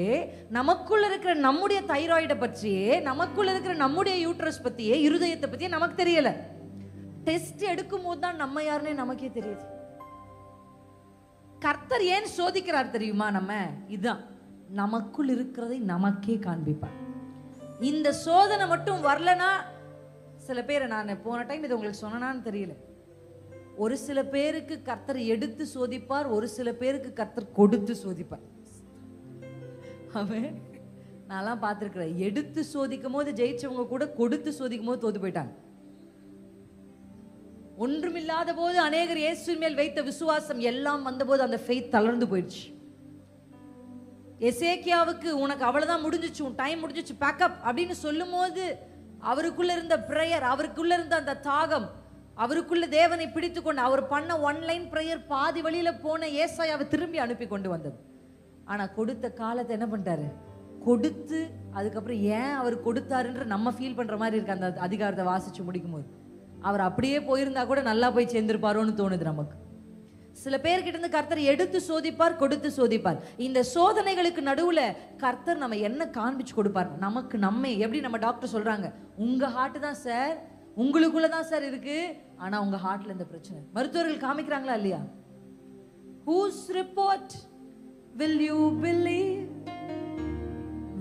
நமக்குள்ள இருக்கிற நம்முடைய தைராய்டை பற்றியே, நமக்குள்ள இருக்கிற நம்முடைய யூட்ரஸ் பத்தியே, இருதயத்தை பத்தியே நமக்கு தெரியல. டெஸ்ட் எடுக்கும் போது தான் நம்ம யாருன்னே நமக்கே தெரியுது. கர்த்தர் ஏன் சோதிக்கிறார் தெரியுமா? நம்ம இதுதான் நமக்குள் இருக்கிறதை நமக்கே காண்பிப்பார். இந்த சோதனை மட்டும் வரலனா, சில பேரை நான் போன டைம் இது உங்களுக்கு சொன்னான்னு தெரியல, ஒரு சில பேருக்கு கர்த்தர் எடுத்து சோதிப்பார், ஒரு சில பேருக்கு கர்த்தர் கொடுத்து சோதிப்பார். அவன் நான்லாம் பார்த்துருக்கிறேன். எடுத்து சோதிக்கும் போது ஜெயிச்சவங்க கூட கொடுத்து சோதிக்கும் போது தோத்து போயிட்டாங்க. ஒன்றுமில்லாத போது அநேகர் இயேசுவின் மேல் வைத்த விசுவாசம் எல்லாம் வந்தபோது அந்த ஃபெய்த் தளர்ந்து போயிடுச்சு. எசேக்கியாவுக்கு உனக்கு அவ்வளவுதான் முடிஞ்சிச்சு, உன் டைம் முடிஞ்சிச்சு, பேக்கப் அப்படின்னு சொல்லும் போது அவருக்குள்ள இருந்த பிரேயர், அவருக்குள்ள இருந்த அந்த தாகம், அவருக்குள்ள தேவனை பிடித்து கொண்டு அவர் பண்ண ஒன்லைன் பிரேயர் பாதி வழியில போன ஏசாயாவை திரும்பி அனுப்பி கொண்டு வந்தது. ஆனா கொடுத்த காலத்தை என்ன பண்ணிட்டாரு, கொடுத்து அதுக்கப்புறம் ஏன் அவர் கொடுத்தாருன்ற நம்ம ஃபீல் பண்ற மாதிரி இருக்கு. அந்த அதிகாரத்தை வாசிச்சு முடிக்கும் போது அவர் அப்படியே போயிருந்தா கூட நல்லா போய் சேர்ந்திருப்பாரோன்னு தோணுது நமக்கு. சில பேர்கிட்ட இருந்து கர்த்தர் எடுத்து சோதிப்பார், கொடுத்து சோதிப்பார். இந்த சோதனைகளுக்கு நடுவுல கர்த்தர் நம்ம என்ன காண்பிச்சு கொடுப்பார் நமக்கு. நம்ம எப்படி நம்ம டாக்டர் சொல்றாங்க, உங்க ஹார்ட் தான் சார், உங்களுக்குள்ள தான் சார் இருக்கு, ஆனா உங்க ஹார்ட்ல இந்த பிரச்சனை. மருத்துவர்கள் காமிக்கிறாங்களா இல்லையா? whose report will you believe?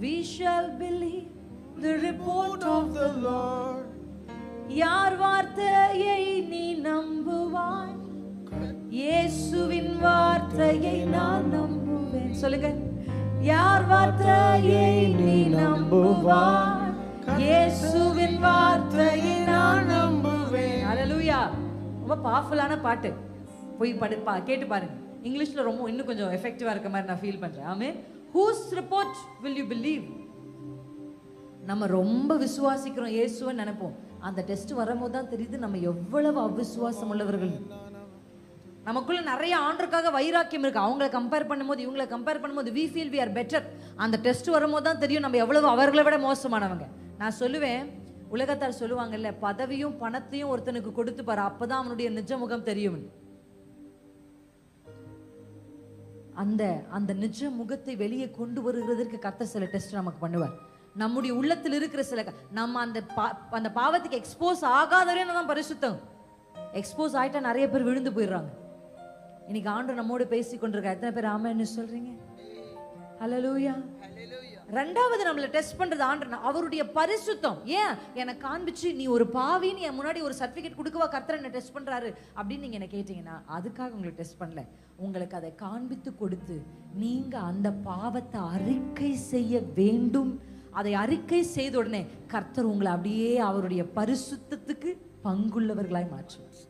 We shall believe the report of the Lord. யார் வார்த்தையை நீ நம்புவாய்? இயேசுவின் வார்த்தையை நான் நம்புவேன். சொல்லுங்க, யார் வார்த்தையை நீ நம்புவாய்? இயேசுவின் வார்த்தையை நான் நம்புவேன். ஹalleluya. ரொம்ப பவர்ஃபுல்லான பாட்டு, போய் கேட்டு பாருங்க. இங்கிலீஷ்ல ரொம்ப இன்னும் கொஞ்சம் எஃபெக்டிவா இருக்க மாதிரி நான் ஃபீல் பண்றேன். ஆமென். whose report will you believe? நம்ம ரொம்ப விசுவாசிக்கிறோம் இயேசுவை நினைப்போம். அந்த டெஸ்ட் வரும்போது தான் தெரியுது நம்ம எவ்வளவு அவிசுவாசம் உள்ளவர்கள். நமக்குள்ள நிறைய ஆண்டருக்காக வைராக்கியம் இருக்கு. அவங்களை கம்பேர் பண்ணும்போது, இவங்களை கம்பேர் பண்ணும்போது we feel we are better. அந்த டெஸ்ட் வரும்போது தான் தெரியும் நம்ம எவ்வளவு அவர்களை விட மோசமானவங்க. நான் சொல்லுவேன், உலகத்தார் சொல்லுவாங்கல்ல, பதவியும் பணத்தையும் ஒருத்தனுக்கு கொடுத்து பாரு, அப்பதான் அவனுடைய நிஜ முகம் தெரியும். அந்த அந்த நிஜ முகத்தை வெளியே கொண்டு வருகிறதற்கு கர்த்தர் சில டெஸ்ட் நமக்கு பண்ணுவார். நம்முடைய உள்ளத்தில் இருக்கிற சில நம்ம அந்த பாவத்துக்கு எக்ஸ்போஸ் ஆகாதவரே தான் பரிசுத்தம். எக்ஸ்போஸ் ஆயிட்டா நிறைய பேர் விழுந்து போயிடுறாங்க. இன்னைக்கு ஆண்டவர் நம்மோடு பேசி கொண்டிருக்க எத்தனை பேர் ஆமென்னு சொல்றீங்க? ஹalleluya. ரெண்டாவது நம்மள டெஸ்ட் பண்றது ஆண்டவர் அவருடைய பரிசுத்தம். ஏன் எனக்கு காண்பிச்சு நீ ஒரு பாவின்னு என் முன்னாடி ஒரு சர்டிபிகேட் கொடுக்கவா கர்த்தர் என்ன டெஸ்ட் பண்றாரு அப்படின்னு நீங்க என்ன கேட்டீங்கன்னா, அதுக்காக உங்களுக்கு டெஸ்ட் பண்ணல. உங்களுக்கு அதை காண்பித்து கொடுத்து நீங்க அந்த பாவத்தை அறிக்கை செய்ய வேண்டும். அதை அறிக்கை செய்த உடனே கர்த்தர் உங்களை அப்படியே அவருடைய பரிசுத்தத்துக்கு பங்குள்ளவர்களாய் மாற்றுவார்.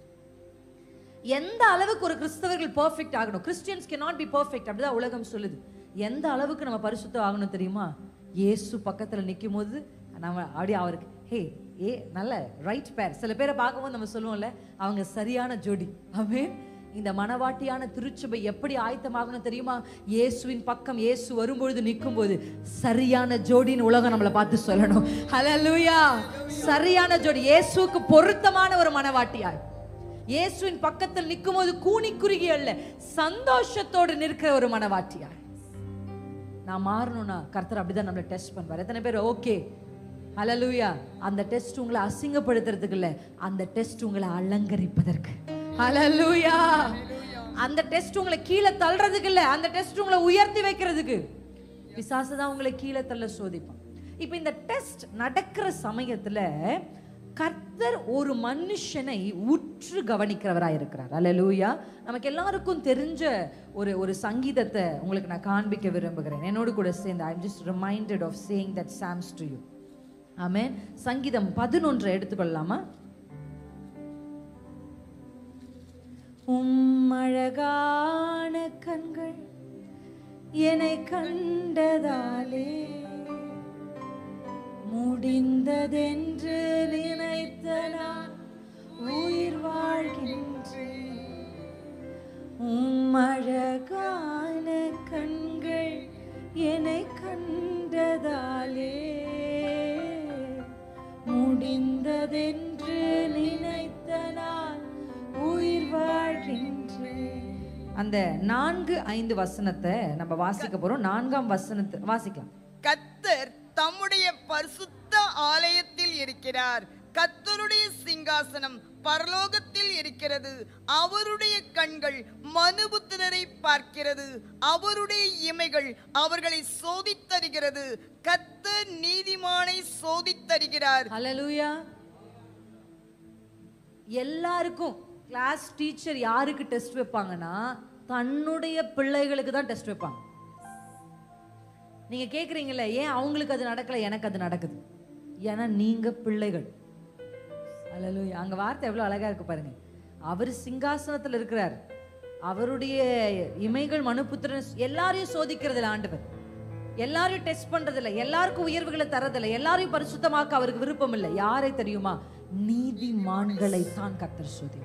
எந்த அளவுக்கு ஒரு கிறிஸ்தவர்கள் பெர்ஃபெக்ட் ஆகணும், கிறிஸ்டியன்ஸ் cannot be perfect அப்படிதான் உலகம் சொல்லுது. எந்த அளவுக்கு நம்ம பரிசுத்தம் ஆகணும் தெரியுமா? இயேசு பக்கத்துல நிற்கும் போது நம்ம அப்படியே அவருக்கு நல்ல ரைட் பேர். சில பேரை பார்க்கும்போது நம்ம சொல்லுவோம்ல, அவங்க சரியான ஜோடி. ஆமென். இந்த மனவாட்டியான திருச்சபை எப்படி ஆயத்தமாகணும் தெரியுமா? இயேசுவின் பக்கம் இயேசு வரும்பொழுது நிற்கும் போது சரியான ஜோடின்னு உலகம் நம்மளை பார்த்து சொல்லணும். ஹalleluya. சரியான ஜோடி, இயேசுவுக்கு பொருத்தமான ஒரு மனவாட்டியாய் இயேசுவின் பக்கத்தில் நிற்கும் போது கூனி குறுகி அல்ல, சந்தோஷத்தோடு நிற்கிற ஒரு மனவாட்டியாய் நான் மாறணும்னா கர்த்தர் அப்படிதான் நம்மளை டெஸ்ட் பண்ணுவார். எத்தனை பேர் ஓகே? ஹalleluya. அந்த டெஸ்ட் உங்களை அசிங்கப்படுத்துறதுக்கு இல்ல, அந்த டெஸ்ட் உங்களை அலங்கரிப்பதற்கு. ஹalleluya. அந்த டெஸ்ட் உங்களை கீழே தள்ளுறதுக்கு இல்ல, அந்த டெஸ்ட் உங்களை உயர்த்தி வைக்கிறதுக்கு. பிசாசு தான் உங்களை கீழே தள்ள சோதிப்பான். இப்போ இந்த டெஸ்ட் நடக்கிற சமயத்துல கர்த்தர் ஒரு மனுஷனை உற்று கவனிக்கிறவராய் இருக்கிறார். ஹalleluya. நமக்கு எல்லாருக்கும் தெரிஞ்ச ஒரு சங்கீதத்தை உங்களுக்கு நான் காண்பிக்க விரும்புகிறேன். என்னோடு கூட சேர்ந்து I am just reminded of saying that psalms to you. ஆமென். சங்கீதம் 11 எடுத்துக்கொள்ளலாமா? அழகான கண்கள் என்னை கண்டதாலே முடிந்ததென்று நினைத்த நான் உயிர் வாழ்கின்றேன். அழகான கண்கள் என்னை கண்டதாலே முடிந்ததென்று நினைத்த நான் உயிர் வாழ்கின்றேன். அந்த 4-5 வசனத்தை நம்ம வாசிக்க போறோம். 4ஆம் வசனத்தை வாசிக்கலாம். கர்த்தர் தம்முடைய பரிசுத்த ஆலயத்தில் இருக்கிறார். கர்த்தருடைய சிங்காசனம் பரலோகத்தில் இருக்கிறது. அவருடைய கண்கள் மனுபுத்திரரை பார்க்கிறது. அவருடைய இமைகள் அவர்களை சோதித்தருகிறது. கர்த்தர் நீதிமானை சோதித்தருகிறார். ஹalleluya. எல்லாருக்கும் கிளாஸ் டீச்சர் யாருக்கு டெஸ்ட் வைப்பாங்கன்னா தன்னுடைய பிள்ளைகளுக்கு தான் டெஸ்ட் வைப்பாங்க. நீங்க கேக்குறீங்கல்ல, ஏன் அவங்களுக்கு அது நடக்கல எனக்கு அது நடக்குது? ஏன்னா நீங்க பிள்ளைகள். ஹalleluya. அங்க வார்த்தை எவ்வளவு அழகா இருக்கு பாருங்க. அவர் சிங்காசனத்துல இருக்கிறார், அவருடைய இமைகள் மனுபுத்திரன் எல்லாரையும் சோதிக்கிறதுல ஆண்டவர். எல்லாரையும் டெஸ்ட் பண்றதில்ல, எல்லாருக்கும் உயர்வுகளை தரதில்லை, எல்லாரையும் பரிசுத்தமாக்க அவருக்கு விருப்பம் இல்லை. யாரை தெரியுமா? நீதிமான்களை தான் கர்த்தர் சோதி.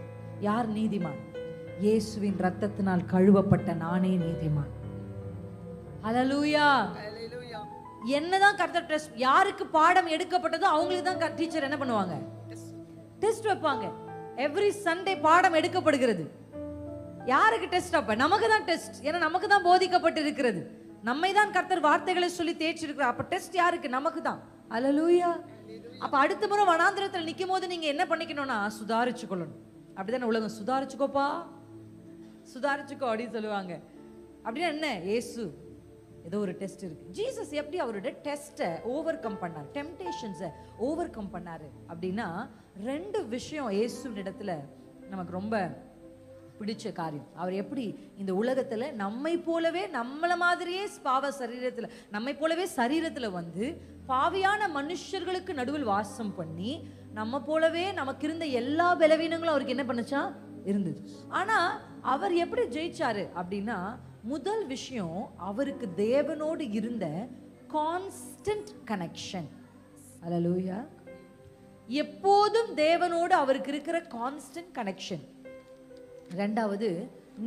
யார் நீதிமான்? இயேசுவின் ரத்தத்தினால் கழுவப்பட்ட நானே நீதிமான். ஹல்லேலூயா. என்னதான் கர்த்தர் டெஸ்ட், யாருக்கு பாடம் எடுக்கப்பட்டதோ அவங்களுக்கு தான் டீச்சர் என்ன பண்ணுவாங்க? டெஸ்ட் வைப்பாங்க. எவ்ரி சண்டே பாடம் எடுக்கப்படுகிறது. யாருக்கு டெஸ்ட்? அப்ப நமக்கு தான் டெஸ்ட். ஏன்னா நமக்கு தான் போதிக்கப்பட்டு இருக்கிறது. நம்மை தான் கர்த்தர் வார்த்தைகளை சொல்லி தேய்ச்சி இருக்கிறார். அப்ப டெஸ்ட் யாருக்கு? நமக்கு தான். ஹல்லேலூயா. அப்ப அடுத்த முறை வனாந்திரத்தில் நிற்கும் போது நீங்க என்ன பண்ணிக்கணும்னா சுதாரிச்சு கொள்ளணும். அப்படிதானே உலகம், சுதாரிச்சுக்கோப்பா, சுதாரிச்சுக்கோ அப்படின்னு சொல்லுவாங்க. அப்படின்னா என்ன? இயேசு ஏதோ ஒரு டெஸ்ட் இருக்கு. ஜீசஸ் எப்படி அவருடைய டெஸ்ட்டை ஓவர் கம் பண்ணார், டெம்டேஷன்ஸை ஓவர் கம் பண்ணாரு அப்படின்னா, ரெண்டு விஷயம் இயேசுவின் இடத்துல நமக்கு ரொம்ப பிடிச்ச காரியம். அவர் எப்படி இந்த உலகத்துல நம்மை போலவே, நம்மள மாதிரியே பாவ சரீரத்துல, நம்மை போலவே சரீரத்துல வந்து பாவியான மனுஷர்களுக்கு நடுவில் வாசம் பண்ணி, நம்ம போலவே நமக்கு இருந்த எல்லா பலவீனங்களும் அவருக்கு என்ன பண்ணுச்சா? இருந்தது. ஆனா அவர் எப்படி ஜெயிச்சாரு அப்படின்னா, முதல் விஷயம் அவருக்கு தேவனோடு இருந்த கான்ஸ்டன்ட் கனெக்ஷன். ஹல்லேலூயா. எப்போதும் தேவனோடு அவருக்கு இருக்கிற கான்ஸ்டன்ட் கனெக்ஷன். ரெண்டாவது,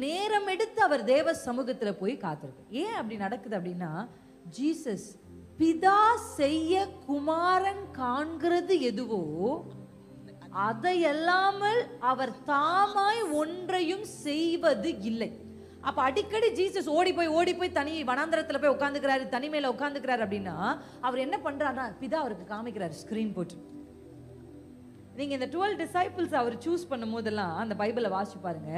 நேரம் எடுத்து அவர் தேவ சமூகத்துல போய் காத்திருக்கு. ஏன் அப்படி நடக்குது அப்படின்னா, ஜீசஸ் பிதா செய்ய குமாரன் காண்கிறது எதுவோ அதையல்லாமல் அவர் தாமாய் ஒன்றையும் செய்வது இல்லை. அப்ப அடிக்கடி ஜீசஸ் ஓடி போய் தனி வனாந்தரத்துல போய் உட்காந்துக்கிறாரு, தனிமையில உட்காந்துக்கிறாரு அப்படின்னா, அவர் என்ன பண்றாருன்னா பிதா அவருக்கு காமிக்கிறாரு ஸ்கிரீன் போட்டு. நீங்க இந்த 12 டிசைபிள்ஸ் அவர் சூஸ் பண்ணும் போதெல்லாம் அந்த பைபிளை வாசிச்சு பாருங்க.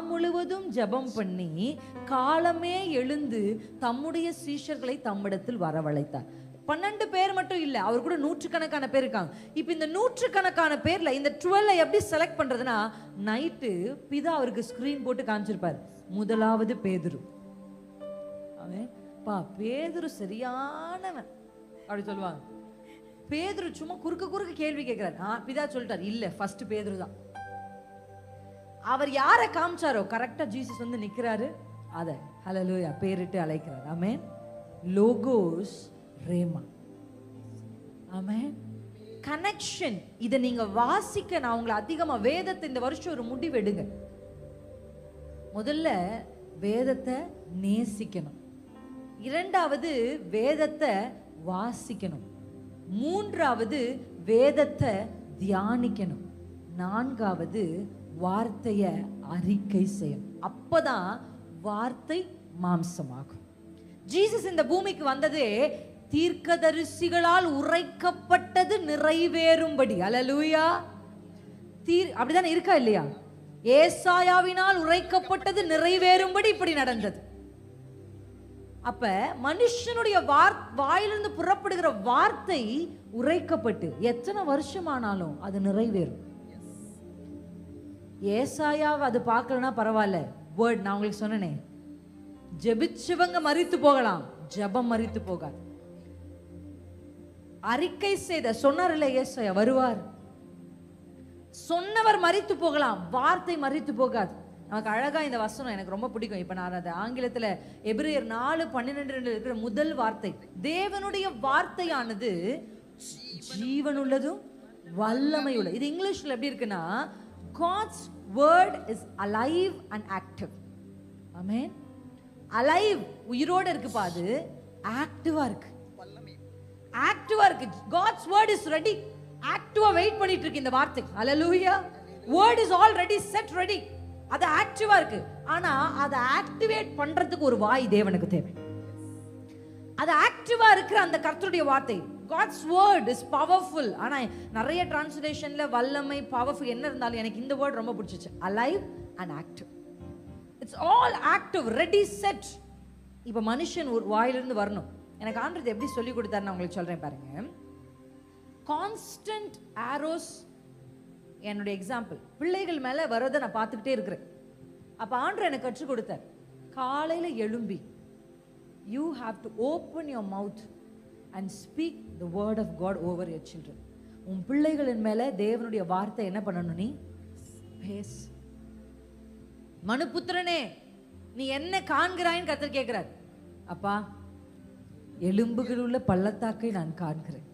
முழுவதும் ஜெபம் பண்ணி காலமே எழுந்து தம்முடைய சீஷர்களை தம்மிடத்தில் வரவழைத்தார். 12 பேர் மட்டும் இல்ல, அவர் கூட நூற்றுக்கணக்கான பேர் இருக்காங்க. இப்ப இந்த நூற்றுக்கணக்கான பேர்ல இந்த 12 எப்படி செலக்ட் பண்றதுன்னா, நைட்டு பிதா அவருக்கு ஸ்கிரீன் போட்டு காமிச்சிருப்பார். முதலாவது பேதுரு. அவன் பேதுரு சரியானவன் அப்படி சொல்லுவாங்க. பேதுரு சும்மா குறுக்க கேள்வி கேட்கிறார். பிதா சொல்லிட்டார், இல்ல ஃபர்ஸ்ட் பேதுரு தான். அவர் யாரை காமிச்சாரோ கரெக்டா ஜீசஸ் வந்து நிக்கிறாரு. அத ஹல்லேலூயா பேரிட்டு அழைக்கிறார். Amen. Logos rhema. Amen. Connection. இதை நீங்க வாசிக்க நான் உங்களை அதிகமா வேதத்தை இந்த வருஷம் ஒரு முடிவு எடுங்க. முதல்ல வேதத்தை நேசிக்கணும். இரண்டாவது வேதத்தை வாசிக்கணும். மூன்றாவது வேதத்தை தியானிக்கணும். நான்காவது வார்த்தைய அறிக்கை செய்யணும். அப்பதான் வார்த்தை மாம்சமாகும். ஜீசஸ் இந்த பூமிக்கு வந்ததே தீர்க்கதரிசிகளால் உரைக்கப்பட்டது நிறைவேறும்படி. ஹல்லேலூயா. அப்படிதானே இருக்கா இல்லையா? ஏசாயாவினால் உரைக்கப்பட்டது நிறைவேறும்படி இப்படி நடந்தது. அப்ப மனுஷனுடைய வாயிலிருந்து புறப்படுகிற வார்த்தை உரைக்கப்பட்டு எத்தனை வருஷமானாலும் அது நிறைவேறும். ஏசாயாவை அது பார்க்கலன்னா பரவாயில்ல, வேர்ட் நான் உங்களுக்கு சொன்னனே, ஜெபிச்சவங்க மரித்து போகலாம், ஜெபம் மரித்து போகாது. அறிக்கை செய்த சொன்னார்ல ஏசாயா வருவார், சொன்னவர் மரித்து போகலாம், வார்த்தை மரித்து போகாது. நமக்கு அழகா இந்த வசனம் எனக்கு ரொம்ப பிடிக்கும். இப்ப நான் அதை ஆங்கிலத்துல எபிரேயர் 4:12 இருக்கிற முதல் வார்த்தை, தேவனுடைய வார்த்தையானது ஜீவனுள்ளதும் வல்லமை உள்ள. இது இங்கிலீஷ்ல எப்படி இருக்குன்னா, God's word is alive and active. Amen. Alive உயிரோட இருக்கு பாது, ஆக்டிவா இருக்கு. ஆக்டிவா இருக்கு. God's word is ready. ஆக்டிவா வெயிட் பண்ணிட்டு இருக்கு இந்த வார்த்தை. Hallelujah. Word is already set ready. அது ஆக்டிவா இருக்கு. ஆனா அதை ஆக்டிவேட் பண்றதுக்கு ஒரு வாய் தேவனுக்கு தேவை. அது ஆக்டிவா இருக்கிற அந்த கர்த்தருடைய வார்த்தை, God's word is powerful. ஆனா நிறைய டிரான்ஸ்லேஷன்ல வல்லமை பவர்ஃபுல் என்ன இருந்தாலும் எனக்கு இந்த வேர்ட் ரொம்ப பிடிச்சிச்சு, alive and active. It's all active, ready, set. இப்ப மனுஷன் ஒரு வாயிலிருந்து வரணும். எனக்கு ஆண்டவர் எப்படி சொல்லி கொடுத்தாருன்னு உங்களுக்கு சொல்றேன் பாருங்க. கான்ஸ்டன்ட் ஆரோஸ் என்னுடைய எக்ஸாம்பிள். பிள்ளைகள் மேல வரதை நான் பார்த்துக்கிட்டே இருக்கிறேன். அப்ப ஆண்டவர் எனக்கு கற்றுக் கொடுத்தார், காலையில எழும்பி you have to open your mouth and speak the word of God over your children. உன் பிள்ளைகளின் மேல தேவனுடைய வார்த்தை என்ன பண்ணணும்? நீ பேசு. மனுபுத்திரனே, நீ என்ன காண்கிறாய்ன்னு கர்த்தர் கேட்கிறார். அப்பா எலும்புகள் உள்ள பள்ளத்தாக்கை நான் காண்கிறேன்.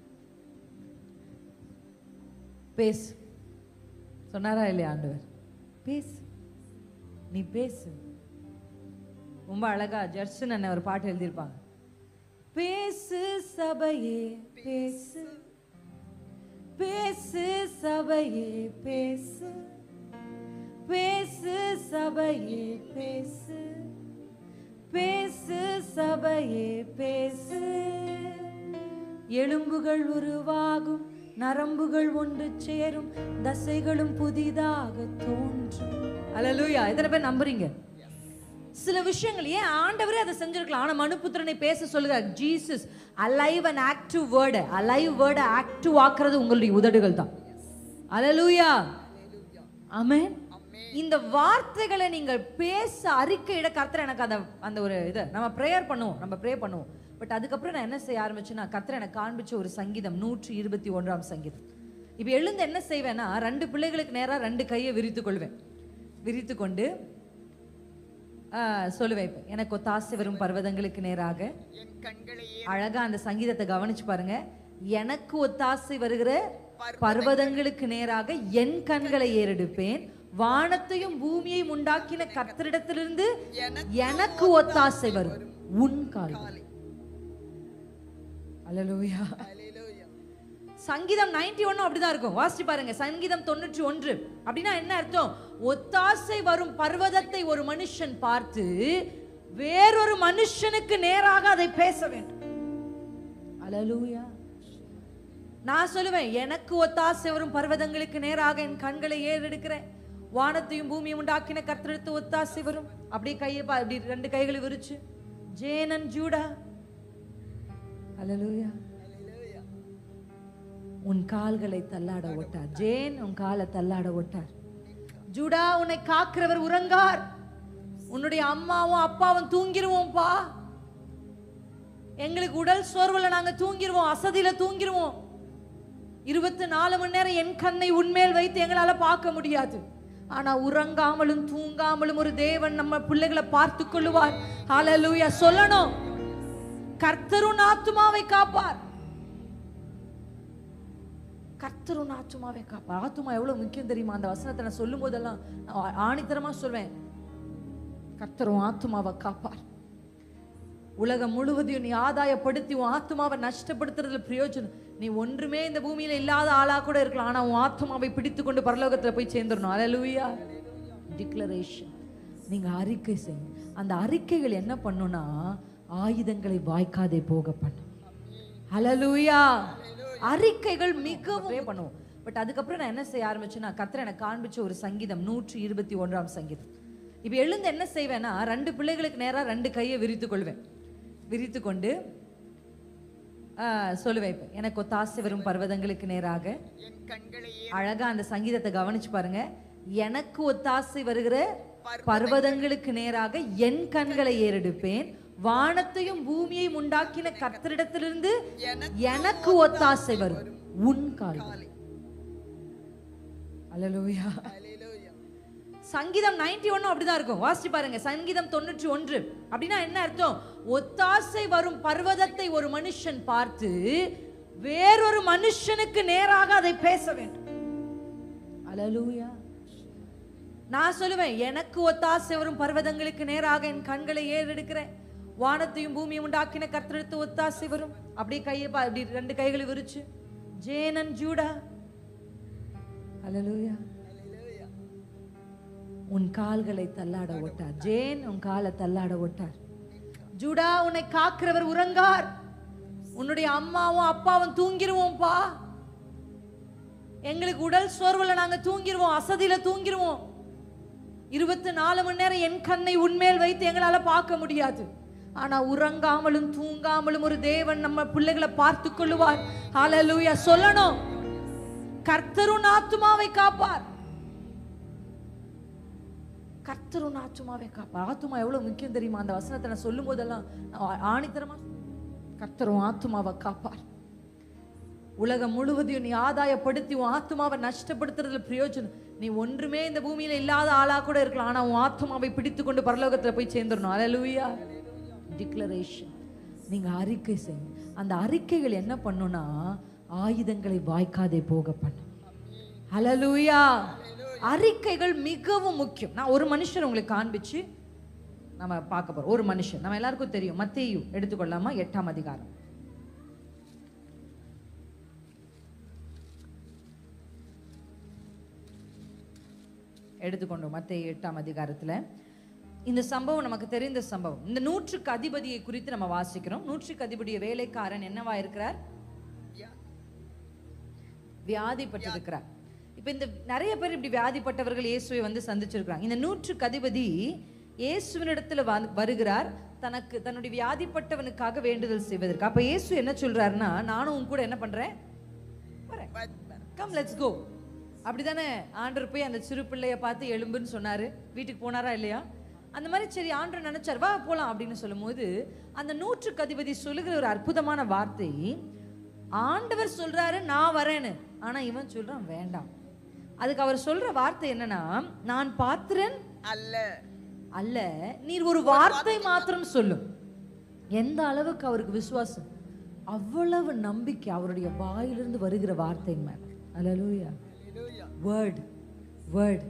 பேசு சொன்னாரா இல்லையா ஆண்டவர்? பேசு, நீ பேசு. ரொம்ப அழகா ஜெர்சன் அண்ணன் ஒரு பாட்டு எழுதியிருப்பாங்க. பேசு சபையே பேசு, பேசு சபையே பேசு, பேசு சபையே பேசு, பேசு சபையே பேசு. எலும்புகள் உருவாகும், நரம்புகள் ஒன்று சேரும், தசைகளும் புதிதாக தோன்றும். அல்லேலூயா. எத்தனை பேர் நம்புறீங்க? சில விஷயங்கள் ஏன் ஆண்டவரே அதை செஞ்சிருக்கலாம், ஆனா மனுபுத்திரனை பேச சொல்லுகிறார். Jesus alive and active word, alive word active ஆக்குறது உங்களுடைய உதடுகள் தான். அல்லேலூயா, ஆமென். இந்த வார்த்தைகளை நீங்கள் பேச அறிக்கையிட கர்த்தர் எனக்கு அந்த ஒரு இதை நம்ம ப்ரேயர் பண்ணுவோம், நம்ம ப்ரே பண்ணுவோம். பட் அதுக்கப்புறம் நான் என்ன செய்ய ஆரம்பிச்சேன்னா, கர்த்தர் எனக்கு காண்பிச்ச ஒரு சங்கீதம் 121 சங்கீதம். இப்போ எழுந்து என்ன செய்வேன்னா, 2 பிள்ளைகளுக்கு நேரா 2 கையை விரித்து கொள்வேன். விரித்து கொண்டு சொல்லுவேன், இப்போ எனக்கு ஒத்தாசை வரும் பர்வதங்களுக்கு நேராக. அழகா அந்த சங்கீதத்தை கவனிச்சு பாருங்க. எனக்கு ஒத்தாசை வருகிற பர்வதங்களுக்கு நேராக என் கண்களை ஏறெடுப்பேன், வானத்தையும் பூமியையும் உண்டாக்கின கர்த்தரிடத்திலிருந்து எனக்கு ஒத்தாசை வரும் உன் கால்கள். அல்லேலூயா. சங்கீதம் 91 அப்படிதான் இருக்கும். வாசிச்சு பாருங்க. சங்கீதம் 91 அப்படின்னா என்ன அர்த்தம்? ஒத்தாசை வரும் பர்வதத்தை ஒரு மனுஷன் பார்த்து வேறொரு மனுஷனுக்கு நேராக அதை பேச வேண்டும். அல்லேலூயா. நான் சொல்லுவேன், எனக்கு ஒத்தாசை வரும் பர்வதங்களுக்கு நேராக என் கண்களை ஏறெடுக்கிறேன், வானத்தையும் பூமியும் உண்டாக்கின கர்த்தரிடத்து ஒத்தாசை வரும். அப்படியே கையை அப்படி 2 கைகளை விரிச்சு, ஜேனன் ஜூடா. அல்லேலூயா. உன் கால்களை தள்ளாட ஓட்டார். ஜேன் உன் காலை தள்ளாட ஓட்டார். ஜூடா உன்னை காக்கிறவர் உறங்கார். உன்னுடைய அம்மாவும் அப்பாவும் தூங்கிருவோம்பா. எங்களுக்கு உடல் சோர்வுல நாங்க தூங்கிருவோம், அசதியில தூங்கிருவோம். 24 மணி நேரம் என் கண்ணை உன்மேல் வைத்து எங்களால பார்க்க முடியாது. ஆனா உறங்காமலும் தூங்காமலும் ஒரு தேவன் நம்ம பிள்ளைகளை பார்த்து கொள்ளுவார். ஹல்லேலூயா சொல்லணும். கர்த்தர் உன் ஆத்துமாவை காப்பார். கர்த்தர் உன் ஆத்துமாவை காப்பார். ஆத்துமா எவ்வளவு முக்கியம் தெரியுமா? அந்த வசனத்தை நான் சொல்லும் போதெல்லாம் ஆணித்தரமா சொல்வேன், கர்த்தர் உன் ஆத்துமாவை காப்பார். உலகம் முழுவதையும் நீ ஆதாயப்படுத்தி உன் ஆத்துமாவை நஷ்டப்படுத்துறதுல பிரயோஜனம். நீ ஒன்றுமே இந்த பூமியில இல்லாத ஆளா கூட இருக்கலாம், ஆனா உன் ஆத்துமாவை பிடித்து கொண்டு பரலோகத்துல போய் சேர்ந்துடணும். அல்லேலூயா. டிக்ளரேஷன். நீங்க அறிக்கை செய்யுங்க. அந்த அறிக்கைகள் என்ன பண்ணும்னா, ஆயுதங்களை வாய்க்காதே போக பண்ணும். அல்லேலூயா. அறிக்கைகள் மிகவும் பண்ணுவோம். பட் அதுக்கப்புறம் நான் என்ன செய்ய ஆரம்பிச்சேன்னா, கர்த்தர் எனக்கு காண்பிச்ச ஒரு சங்கீதம் 121 சங்கீதம். இப்போ எழுந்து என்ன செய்வேன்னா, 2 பிள்ளைகளுக்கு நேரா 2 கையை விரித்து கொள்வேன். விரித்து கொண்டு சொல்லுவேன், எனக்கு ஒத்தாசை வரும் பர்வதங்களுக்கு நேராக. அழகா அந்த சங்கீதத்தை கவனிச்சு பாருங்க. எனக்கு ஒத்தாசை வருகிற பர்வதங்களுக்கு நேராக என் கண்களை ஏறெடுப்பேன், வானத்தையும் பூமியையும் உண்டாக்கின கர்த்தரிடத்திலிருந்து எனக்கு ஒத்தாசை வரும் உன் கால்கள். அல்லேலூயா. சங்கீதம் 91 அப்படிதான் இருக்கும். வாசிச்சு பாருங்க. சங்கீதம் 91 அப்படின்னா என்ன அர்த்தம்? ஒத்தாசை வரும் பர்வதத்தை ஒரு மனுஷன் பார்த்து வேறொரு மனுஷனுக்கு நேராக அதை பேச வேண்டும். அல்லேலூயா. நான் சொல்லுவேன், எனக்கு ஒத்தாசை வரும் பர்வதங்களுக்கு நேராக என் கண்களை ஏறெடுக்கிறேன், வானத்தையும் பூமியும் உண்டாக்கின கர்த்தரிடத்து ஒத்தாசை வரும். அப்படியே கையை அப்படி 2 கைகளை விரிச்சு, ஜேனன் ஜூடா. அல்லேலூயா. உன் கால்களை தள்ளாட ஓட்டார். ஜேன் உன் காலை தள்ளாட ஓட்டார். ஜூடா உன்னை காக்கிறவர் உறங்கார். உன்னுடைய அம்மாவும் அப்பாவும் தூங்கிருவோம்பா. எங்களுக்கு உடல் சோர்வுல நாங்க தூங்கிருவோம், அசதியில தூங்கிருவோம். 24 மணி நேரம் என் கண்ணை உன்மேல் வைத்து எங்களால பார்க்க முடியாது. ஆனா உறங்காமலும் தூங்காமலும் ஒரு தேவன் நம்ம பிள்ளைகளை பார்த்து கொள்ளுவார். ஹல்லேலூயா சொல்லணும். கர்த்தர் உன் ஆத்துமாவை காப்பார். கர்த்தர் உன் ஆத்துமாவை காப்பார். ஆத்துமா எவ்வளவு முக்கியம் தெரியுமா? அந்த வசனத்தை நான் சொல்லும் போதெல்லாம் ஆணித்தரமா, கர்த்தர் உன் ஆத்துமாவை காப்பார். உலகம் முழுவதையும் நீ ஆதாயப்படுத்தி உன் ஆத்துமாவை நஷ்டப்படுத்துறதுல பிரயோஜனம். நீ ஒன்றுமே இந்த பூமியில இல்லாத ஆளா கூட இருக்கலாம், ஆனா உன் ஆத்துமாவை பிடித்து கொண்டு பரலோகத்துல போய் சேர்ந்துடணும். அல்லேலூயா. டிக்ளரேஷன். நீங்க அறிக்கை செய்யுங்க. அந்த அறிக்கைகள் என்ன பண்ணும்னா ஆயுதங்களை வாய்க்காதே போக பண்ணும். ஹல்லேலூயா. அறிக்கைகள் மிகவும் முக்கியம். நான் ஒரு மனுஷர் உங்களுக்கு காண்பிச்சு நம்ம பார்க்க போறோம். ஒரு மனுஷன் நம்ம எல்லாருக்கும் தெரியும். மத்தேயு எடுத்துக்கொள்ளாமா, 8ஆம் அதிகாரம். எடுத்துக்கொண்டோம். மத்தேயு 8ஆம் அதிகாரத்துல இந்த சம்பவம் நமக்கு தெரிந்த சம்பவம். இந்த 100க்கு அதிபதியை குறித்து நம்ம வாசிக்கிறோம். 100க்கு அதிபதிய வேலைக்காரன் என்னவா இருக்கிறார்? வியாதிப்பட்டிருக்கிறார். இப்ப இந்த நிறைய பேர் இப்படி வியாதிப்பட்டவர்கள் இயேசுவை வந்து சந்திச்சிருக்கிறாங்க. இந்த 100க்கு அதிபதி இயேசுவினிடத்துல வருகிறார், தன்னுடைய வியாதிப்பட்டவனுக்காக வேண்டுதல் செய்வதற்கு. அப்ப இயேசு என்ன சொல்றாருன்னா, நானும் உன் கூட என்ன பண்றேன், கம் லெட்ஸ் கோ. அப்படிதானே ஆண்டவர் போய் அந்த சிறு பிள்ளைய பார்த்து எழும்புன்னு சொன்னாரு. வீட்டுக்கு போனாரா இல்லையா? அந்த மாதிரி சரி ஆண்டவர் நினைச்சார், வா போலாம் அப்படின்னு சொல்லும் போது அந்த 100க்கு அதிபதி சொல்லுகிற ஒரு அற்புதமான வார்த்தை, ஆண்டவர் சொல்றாரு நான் வரேன்னு, ஆனா இவன் சொல்றான் வேண்டாம். அதுக்கு அவர் சொல்ற வார்த்தை என்னன்னா, நான் பாத்திரன் அல்ல அல்ல, நீர் ஒரு வார்த்தை மாத்திரம் சொல்லும். எந்த அளவுக்கு அவருக்கு விசுவாசம், அவ்வளவு நம்பிக்கை அவருடைய வாயிலிருந்து வருகிற வார்த்தையின் மேல. அல்லேலூயா. வேர்ட் வேர்ட்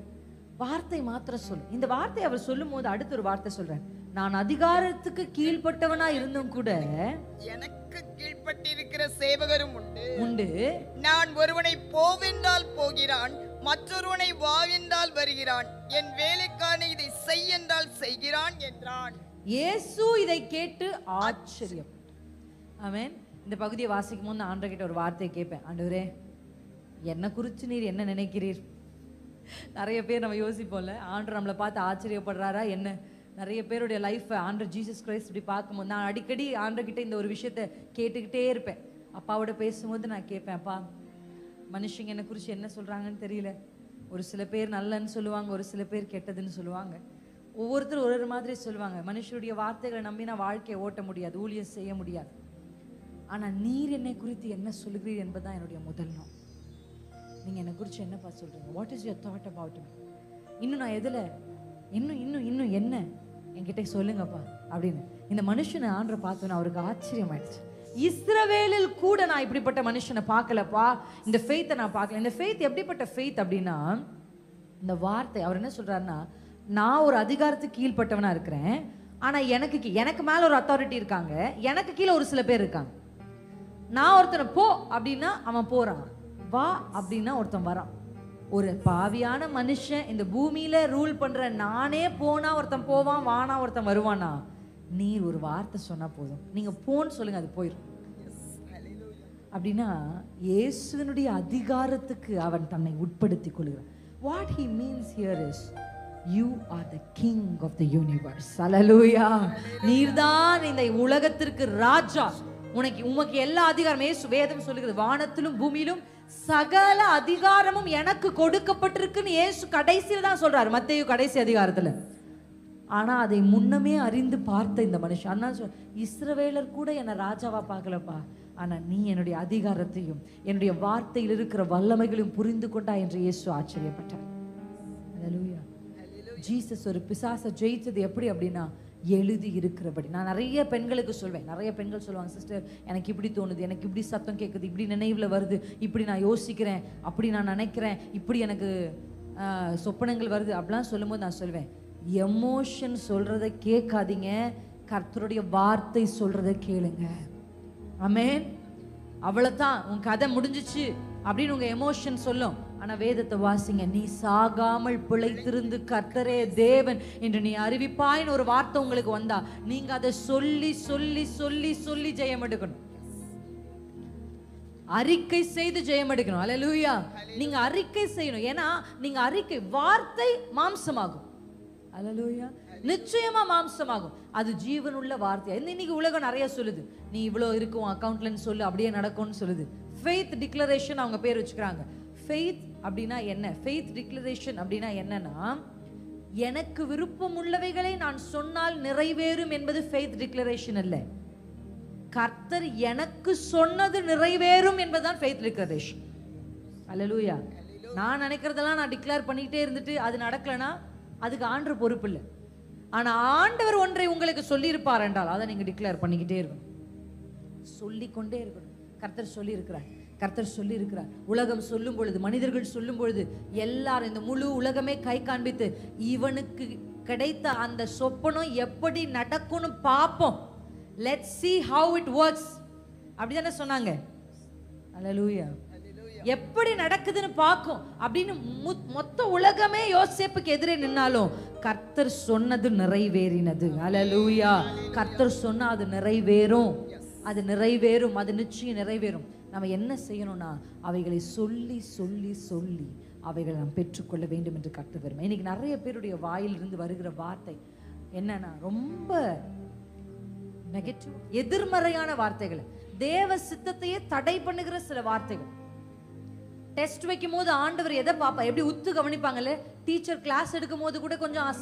வார்த்தை மாத்திரம் சொல்லு. இந்த வார்த்தை அவர் சொல்லும் போது அடுத்த ஒரு வார்த்தை சொல்றார், நான் அதிகாரத்துக்கு கீழ்ப்பட்டவனா இருந்தும் கூட எனக்கு கீழ்ப்பட்டிருக்கிற சேவகரும் உண்டு. நான் ஒருவனை போவென்றால் போகிறான், மற்றொருவனை வாவென்றால் வருகிறான், என் வேலைக்காரனை இதை செய் என்றால் செய்கிறான் என்றான். இயேசு இதை கேட்டு ஆச்சரியம். ஆமென். இந்த பகுதியை வாசிக்கும் போது ஆண்டவர் கிட்ட ஒரு வார்த்தையை கேட்பேன், ஆண்டவரே என்ன குறித்து நீர் என்ன நினைக்கிறீர்? நிறைய பேர் நம்ம யோசிப்போம்ல, ஆண்டவர் நம்மளை பார்த்து ஆச்சரியப்படுறாரா என்ன? நிறைய பேருடைய லைஃப்பை ஆண்டவர் ஜீசஸ் கிரைஸ்ட் இப்படி பார்க்கும்போது நான் அடிக்கடி ஆண்டவர்கிட்ட இந்த ஒரு விஷயத்தை கேட்டுக்கிட்டே இருப்பேன். அப்பாவோட பேசும்போது நான் கேட்பேன், அப்பா மனுஷங்க என்னை குறித்து என்ன சொல்கிறாங்கன்னு தெரியல. ஒரு சில பேர் நல்லன்னு சொல்லுவாங்க, ஒரு சில பேர் கெட்டதுன்னு சொல்லுவாங்க. ஒவ்வொருத்தரும் ஒரு மாதிரி சொல்லுவாங்க. மனுஷருடைய வார்த்தைகளை நம்பினா வாழ்க்கையை ஓட்ட முடியாது, ஊழியம் செய்ய முடியாது. ஆனால் நீர் என்னை குறித்து என்ன சொல்லுகிறீர் என்பதுதான் என்னுடைய முதல் நோக்கம். நீங்கள் என்னை குறித்து என்னப்பா சொல்கிறீங்க? What is your thought about me? இன்னும் நான் எதில் இன்னும் இன்னும் இன்னும் என்ன என்கிட்ட சொல்லுங்கப்பா அப்படின்னு இந்த மனுஷனை ஆண்டரை பார்த்தோன்னா அவருக்கு ஆச்சரியம் ஆயிடுச்சு. இஸ்ரவேலில் கூட நான் இப்படிப்பட்ட மனுஷனை பார்க்கலப்பா, இந்த ஃபெய்த்தை நான் பார்க்கல. இந்த ஃபெய்த் எப்படிப்பட்ட ஃபெய்த் அப்படின்னா, இந்த வார்த்தை அவர் என்ன சொல்றாருன்னா, நான் ஒரு அதிகாரத்துக்கு கீழ்பட்டவனா இருக்கிறேன், ஆனால் எனக்கு மேலே ஒரு அத்தாரிட்டி இருக்காங்க, எனக்கு கீழே ஒரு சில பேர் இருக்காங்க. நான் ஒருத்தனை போ அப்படின்னா அவன் போறான், வா அப்படின்னா ஒருத்தன் வரான். ஒரு பாவியான மனுஷன் இந்த பூமியில ரூல் பண்ற நானே போனா ஒருத்தன் போவான், வானா ஒருத்தன் வருவானா? நீர் ஒரு வார்த்தை சொன்னா போதும், நீங்க போன்னு சொல்லுங்க அது போயிடும். அப்படின்னா இயேசுவினுடைய அதிகாரத்துக்கு அவன் தன்னை உட்படுத்தி கொள்கிறான். What he means here is you are the king of the universe. Hallelujah. நீர்தான் இந்த உலகத்திற்கு ராஜா. உமக்கு எல்லா அதிகாரமும், இயேசு வேதம் சொல்லுகிறது, வானத்திலும் பூமியிலும் சகல அதிகாரமும் எனக்கு கொடுக்கப்பட்டிருக்குன்னு இயேசு கடைசியில் தான் சொல்றாரு, மத்தேயு கடைசி அதிகாரத்துல. ஆனா அதை முன்னமே அறிந்து பார்த்த இந்த மனுஷன் அதனால இஸ்ரவேலர் கூட என்னை ராஜாவா பார்க்கலப்பா, ஆனா நீ என்னுடைய அதிகாரத்தையும் என்னுடைய வார்த்தையில் இருக்கிற வல்லமைகளையும் புரிந்து கொண்டா என்று இயேசு ஆச்சரியப்பட்டார். ஹல்லேலூயா. ஜீசஸ் ஒரு பிசாசை ஜெயிச்சது எப்படி அப்படின்னா, எழுதி இருக்கிறபடி. நான் நிறைய பெண்களுக்கு சொல்வேன், நிறைய பெண்கள் சொல்லுவாங்க, சிஸ்டர் எனக்கு இப்படி தோணுது, எனக்கு இப்படி சத்தம் கேட்குது, இப்படி நினைவில் வருது, இப்படி நான் யோசிக்கிறேன், அப்படி நான் நினைக்கிறேன், இப்படி எனக்கு சொப்பனங்கள் வருது அப்படிலாம் சொல்லும்போது நான் சொல்வேன், எமோஷன் சொல்றதை கேட்காதீங்க, கர்த்தருடைய வார்த்தை சொல்றதை கேளுங்க. ஆமென். அவ்வளவுதான், உன் கதை முடிஞ்சிச்சு அப்படின்னு உங்க எமோஷன் சொல்லும். ஆனா வேதத்தை வாசிங்க, நீ சாகாமல் பிழைத்திருந்து கர்த்தரே தேவன் என்று நீ அறிவிப்பாயின்னு ஒரு வார்த்தை உங்களுக்கு வந்தா, நீங்க அதை சொல்லி சொல்லி சொல்லி சொல்லி ஜெயம் எடுக்கணும். அறிக்கை செய்து ஜெயம் எடுக்கணும். அல்லேலூயா. நீங்க அறிக்கை செய்யணும். ஏன்னா நீங்க அறிக்கை, வார்த்தை மாம்சமாகும். அல்லேலூயா. நிச்சயமா மாம்சமாகும். அது ஜீவனுள்ள வார்த்தையா. இன்னைக்கு உலகம் நிறைய சொல்லுது, நீ இவ்வளோ இருக்கும் அக்கௌண்ட்லன்னு சொல்லு, அப்படியே நடக்கும்னு சொல்லுது. ஃபெய்த் டிக்ளரேஷன் அவங்க பேர் வச்சுக்கிறாங்க. ஃபெய்த் அப்படின்னா என்ன? ஃபெய்த் டிக்ளரேஷன் அப்படின்னா என்னன்னா, எனக்கு விருப்பம் உள்ளவைகளை நான் சொன்னால் நிறைவேறும் என்பது ஃபெய்த் டிக்ளரேஷன் அல்ல. கர்த்தர் எனக்கு சொன்னது நிறைவேறும் என்பதுதான் ஃபெய்த் டிக்ளரேஷன். அல்லேலூயா. நான் நினைக்கிறதெல்லாம் நான் டிக்ளேர் பண்ணிக்கிட்டே இருந்துட்டு அது நடக்கலனா அதுக்கு ஆண்டவர் பொறுப்பு இல்லை. ஆனா ஆண்டவர் ஒன்றை உங்களுக்கு சொல்லியிருப்பார் என்றால் அதை நீங்க டிக்ளேர் பண்ணிக்கிட்டே இருக்கணும். சொல்லிக்கொண்டே இருக்கணும். கர்த்தர் சொல்லி இருக்கிறார், கர்த்தர் சொல்லி இருக்கிறார். உலகம் சொல்லும் பொழுது, மனிதர்கள் சொல்லும் பொழுது, எல்லாரும் இந்த முழு உலகமே கை காண்பித்து இவனுக்கு கிடைத்த அந்த சொப்பனம் எப்படி நடக்கும்னு பார்ப்போம், let's see how it works அப்படிதானே சொன்னாங்க. அல்லேலூயா. எப்படி நடக்குதுன்னு பார்க்கும் அப்படின்னு மொத்த உலகமே யோசேப்புக்கு எதிரே நின்னாலும் கர்த்தர் சொன்னது நிறைவேறினது. அல்லேலூயா. கர்த்தர் சொன்னா அது நிறைவேறும், அது நிறைவேறும், அது நிச்சயம் நிறைவேறும். நம்ம என்ன செய்யணும்னா அவைகளை சொல்லி சொல்லி சொல்லி அவைகளை நாம் பெற்றுக்கொள்ள வேண்டும் என்று கர்த்தர் விரும்புகிறார். இன்னைக்கு நிறைய பேருடைய வாயிலிருந்து வருகிற வார்த்தை என்னன்னா ரொம்ப நெகட்டிவ், எதிர்மறையான வார்த்தைகள், தேவ சித்தத்தையே தடை பண்ணுகிற சில வார்த்தைகள். டெஸ்ட் வைக்கும் போது ஆண்டவர் எதை பார்ப்பா, எப்படி உத்து கவனிப்பாங்கல்ல, டீச்சர் கிளாஸ் எடுக்கும் போது கூட கொஞ்சம்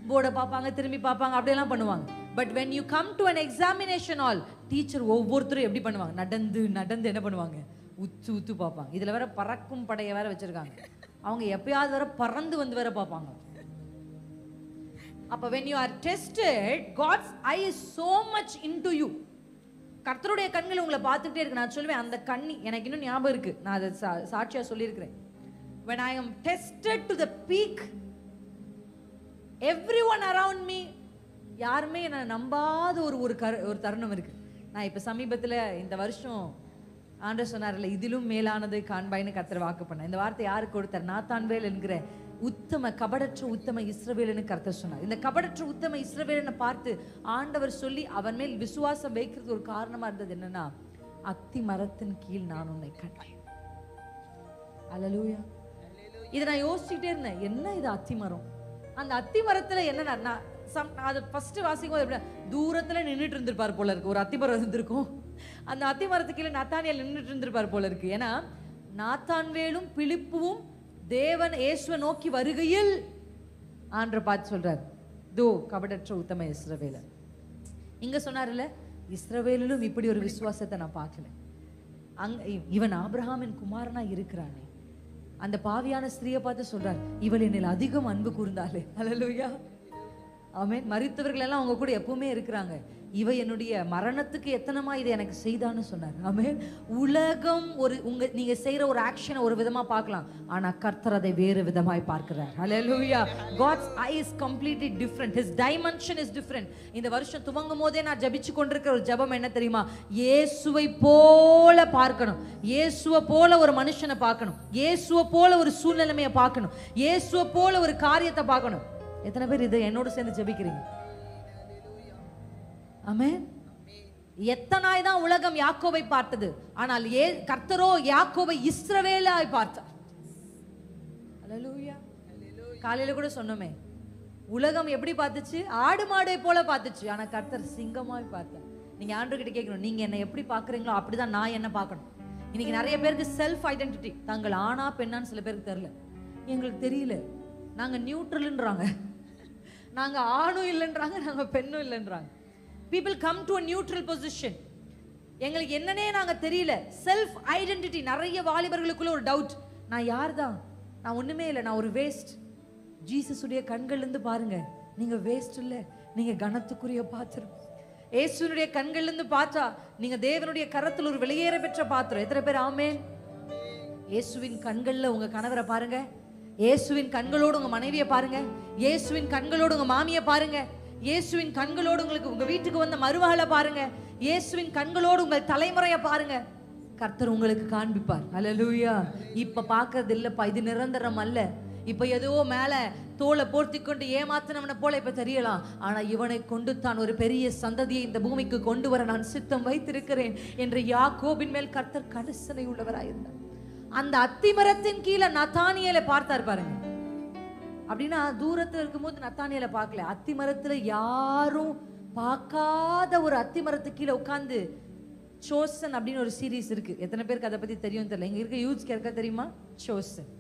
போர்டை பார்ப்பாங்க, திரும்பி பார்ப்பாங்க, அப்படியெல்லாம் பண்ணுவாங்க. But when you come to an examination hall, teacher ஒவ்வொருத்தரும் எப்படி பண்ணுவாங்க, நடந்து நடந்து என்ன பண்ணுவாங்க, உத்து உத்து பார்ப்பாங்க. இதுல வேற பறக்கும் படையை வேற வச்சிருக்காங்க, அவங்க எப்பயாவது வேற பறந்து வந்து வேற பார்ப்பாங்க. அப்ப when you are tested, God's eye is so much into you. கர்த்தருடைய கண்கள் உங்களை பார்த்துக்கிட்டே இருக்கு. நான் சொல்லுவேன், அந்த கண்ணி எனக்கு இன்னும் ஞாபகம் இருக்கு, நான் அதை சாட்சியா சொல்லியிருக்கிறேன். when I am tested to the peak, everyone around me, யாருமே என்ன நம்பாத ஒரு தருணம் இருக்கு. நான் இப்ப சமீபத்துல இந்த வருஷம் ஆண்டவர் சொன்னார்ல, இதிலும் மேலானது காண்பாய்னு கர்த்தர் வாக்கு பண்ண. இந்த வார்த்தை யாருக்கு கொடுத்தார்? நாத்தான்வேல் என்கிற உத்தம கபடற்ற உத்தம இஸ்ரவேலன்னு கர்த்தர் சொன்னார். இந்த கபடற்ற உத்தம இஸ்ரவேலனை பார்த்து ஆண்டவர் சொல்லி அவன் மேல் விசுவாசம் வைக்கிறது ஒரு காரணமா இருந்தது என்னன்னா, அத்தி மரத்தின் கீழ் நான் உன்னை கண்டேன். அல்லேலூயா. இதை நான் யோசிச்சுட்டே இருந்தேன், என்ன இது அத்தி மரம்? அந்த அத்தி மரத்துல என்ன, அது ஃபர்ஸ்ட் வாசிக்கும் போது தூரத்துல நின்றுட்டு இருந்திருப்பார் போல இருக்கு. ஒரு அத்தி மரம் இருந்திருக்கும், அந்த அத்தி மரத்துக்கு கீழே நாத்தானியேல் நின்றுட்டு இருந்திருப்பார் போல இருக்கு. ஏன்னா நாத்தான்வேலும் பிலிப்புவும் தேவன் இயேசுவை நோக்கி வருகையில் ஆண்டவர் பார்த்து சொல்றார், தோ கபடற்ற உத்தம இஸ்ரவேலன். இங்க சொன்னார்ல, இஸ்ரவேலிலும் இப்படி ஒரு விசுவாசத்தை நான் பார்க்கல. இவன் ஆபிரகாமின் குமாரனா இருக்கிறானே, அந்த பாவியான ஸ்திரியை பார்த்து சொல்றார், இவள் என்னில் அதிகம் அன்பு கூர்ந்தாளே. அல்லேலூயா. ஆமென். மரித்தவர்கள் எல்லாம் அவங்க கூட எப்பவுமே இருக்கிறாங்க, இவ என்னுடைய மரணத்துக்கு எத்தனமா இதை எனக்கு செய்தான்னு சொன்னார். ஆமென். உலகம் நீங்க செய்யற ஒரு ஆக்ஷனை ஒரு விதமா பார்க்கலாம், ஆனா கர்த்தர் அதை வேறு விதமாய் பார்க்கிறார். ஹல்லேலூயா. God's eye is completely different, his dimension is different. இந்த வருஷம் துவங்கும் போதே நான் ஜெபிச்சு கொண்டிருக்கிற ஒரு ஜெபம் என்ன தெரியுமா? இயேசுவை போல பார்க்கணும், இயேசுவை போல ஒரு மனுஷனை பார்க்கணும், இயேசுவை போல ஒரு சூழ்நிலைமையை பார்க்கணும், இயேசுவை போல ஒரு காரியத்தை பார்க்கணும். எத்தனை பேர் இதை என்னோட சேர்ந்து ஜெபிக்கிறீங்க? ஆமென். எத்தனாய் தான் உலகம் யாக்கோபை பார்த்தது, ஆனால் கர்த்தரோ யாக்கோபை இஸ்ரவேலாய் பார்த்தார். அல்லேலூயா. காலையில கூட சொன்னோமே, உலகம் எப்படி பார்த்துச்சு? ஆடு மாடை போல பார்த்துச்சு, ஆனா கர்த்தர் சிங்கமாய் பார்த்தார். நீங்க ஆண்டவர்கிட்ட கேட்கணும், நீங்க என்ன எப்படி பார்க்கறீங்களோ அப்படிதான் நான் என்ன பார்க்கணும். இன்னைக்கு நிறைய பேருக்கு செல்ஃப் ஐடென்டிட்டி, தாங்கள் ஆனா பெண்ணான்னு சில பேருக்கு தெரியல. எங்களுக்கு தெரியல, நாங்க நியூட்ரல்ன்றாங்க, நாங்க ஆணும் இல்லைன்றாங்க, நாங்க பெண்ணும் இல்லைன்றாங்க. people come to a neutral position. எங்களுக்கு என்னன்னே நாங்க தெரியல. Self identity. நிறைய வாலிபர்களுக்குள்ள ஒரு டவுட், நான் யார் தான்? நான் ஒண்ணுமே இல்லை, நான் ஒரு வேஸ்ட். ஜீசஸுடைய கண்கள்ல இருந்து பாருங்க, நீங்க வேஸ்ட் இல்ல, நீங்க கனத்துக்குரிய பாத்திரம். இயேசுனுடைய கண்கள்ல இருந்து பார்த்தா நீங்க தேவனுடைய கரத்தில் ஒரு வெளியேற பெற்ற பாத்திரம். எத்தனை பேர் ஆமென்? இயேசுவின் கண்கள்ல உங்க கணவரை பாருங்க, இயேசுவின் கண்களோடு உங்க மனைவியை பாருங்க, இயேசுவின் கண்களோடு உங்க மாமியை பாருங்க, இயேசுவின் கண்களோடு உங்களுக்கு உங்க வீட்டுக்கு வந்த மருமகளை பாருங்க, இயேசுவின் கண்களோடு உங்கள் தலைமுறையை பாருங்க. கர்த்தர் உங்களுக்கு காண்பிப்பார். அல்லேலூயா. இப்ப பார்க்கறது இல்லப்பா, இது நிரந்தரம் அல்ல. இப்ப ஏதோ மேல தோலை போர்த்தி கொண்டு ஏமாத்தினவனை போல இப்ப தெரியலாம், ஆனா இவனை கொண்டு தான் ஒரு பெரிய சந்ததியை இந்த பூமிக்கு கொண்டு வர நான் சித்தம் வைத்திருக்கிறேன் என்று யாக்கோபின் மேல் கர்த்தர் கரிசனை உள்ளவராயிருந்தார். அந்த அத்திமரத்தின் கீழே நத்தானியேலை பார்த்தார் பாருங்க. அப்படின்னா தூரத்துல இருக்கும்போது நத்தானியேலை பார்க்கல, அத்திமரத்துல யாரும் பார்க்காத ஒரு அத்திமரத்துக்கு கீழே உட்கார்ந்து சோசன் அப்படின்னு ஒரு சீரீஸ் இருக்கு. எத்தனை பேருக்கு அதை பத்தி தெரியும் தெரியல. இங்க இருக்க யூத்ஸ் கேட்க தெரியுமா? சோசன்.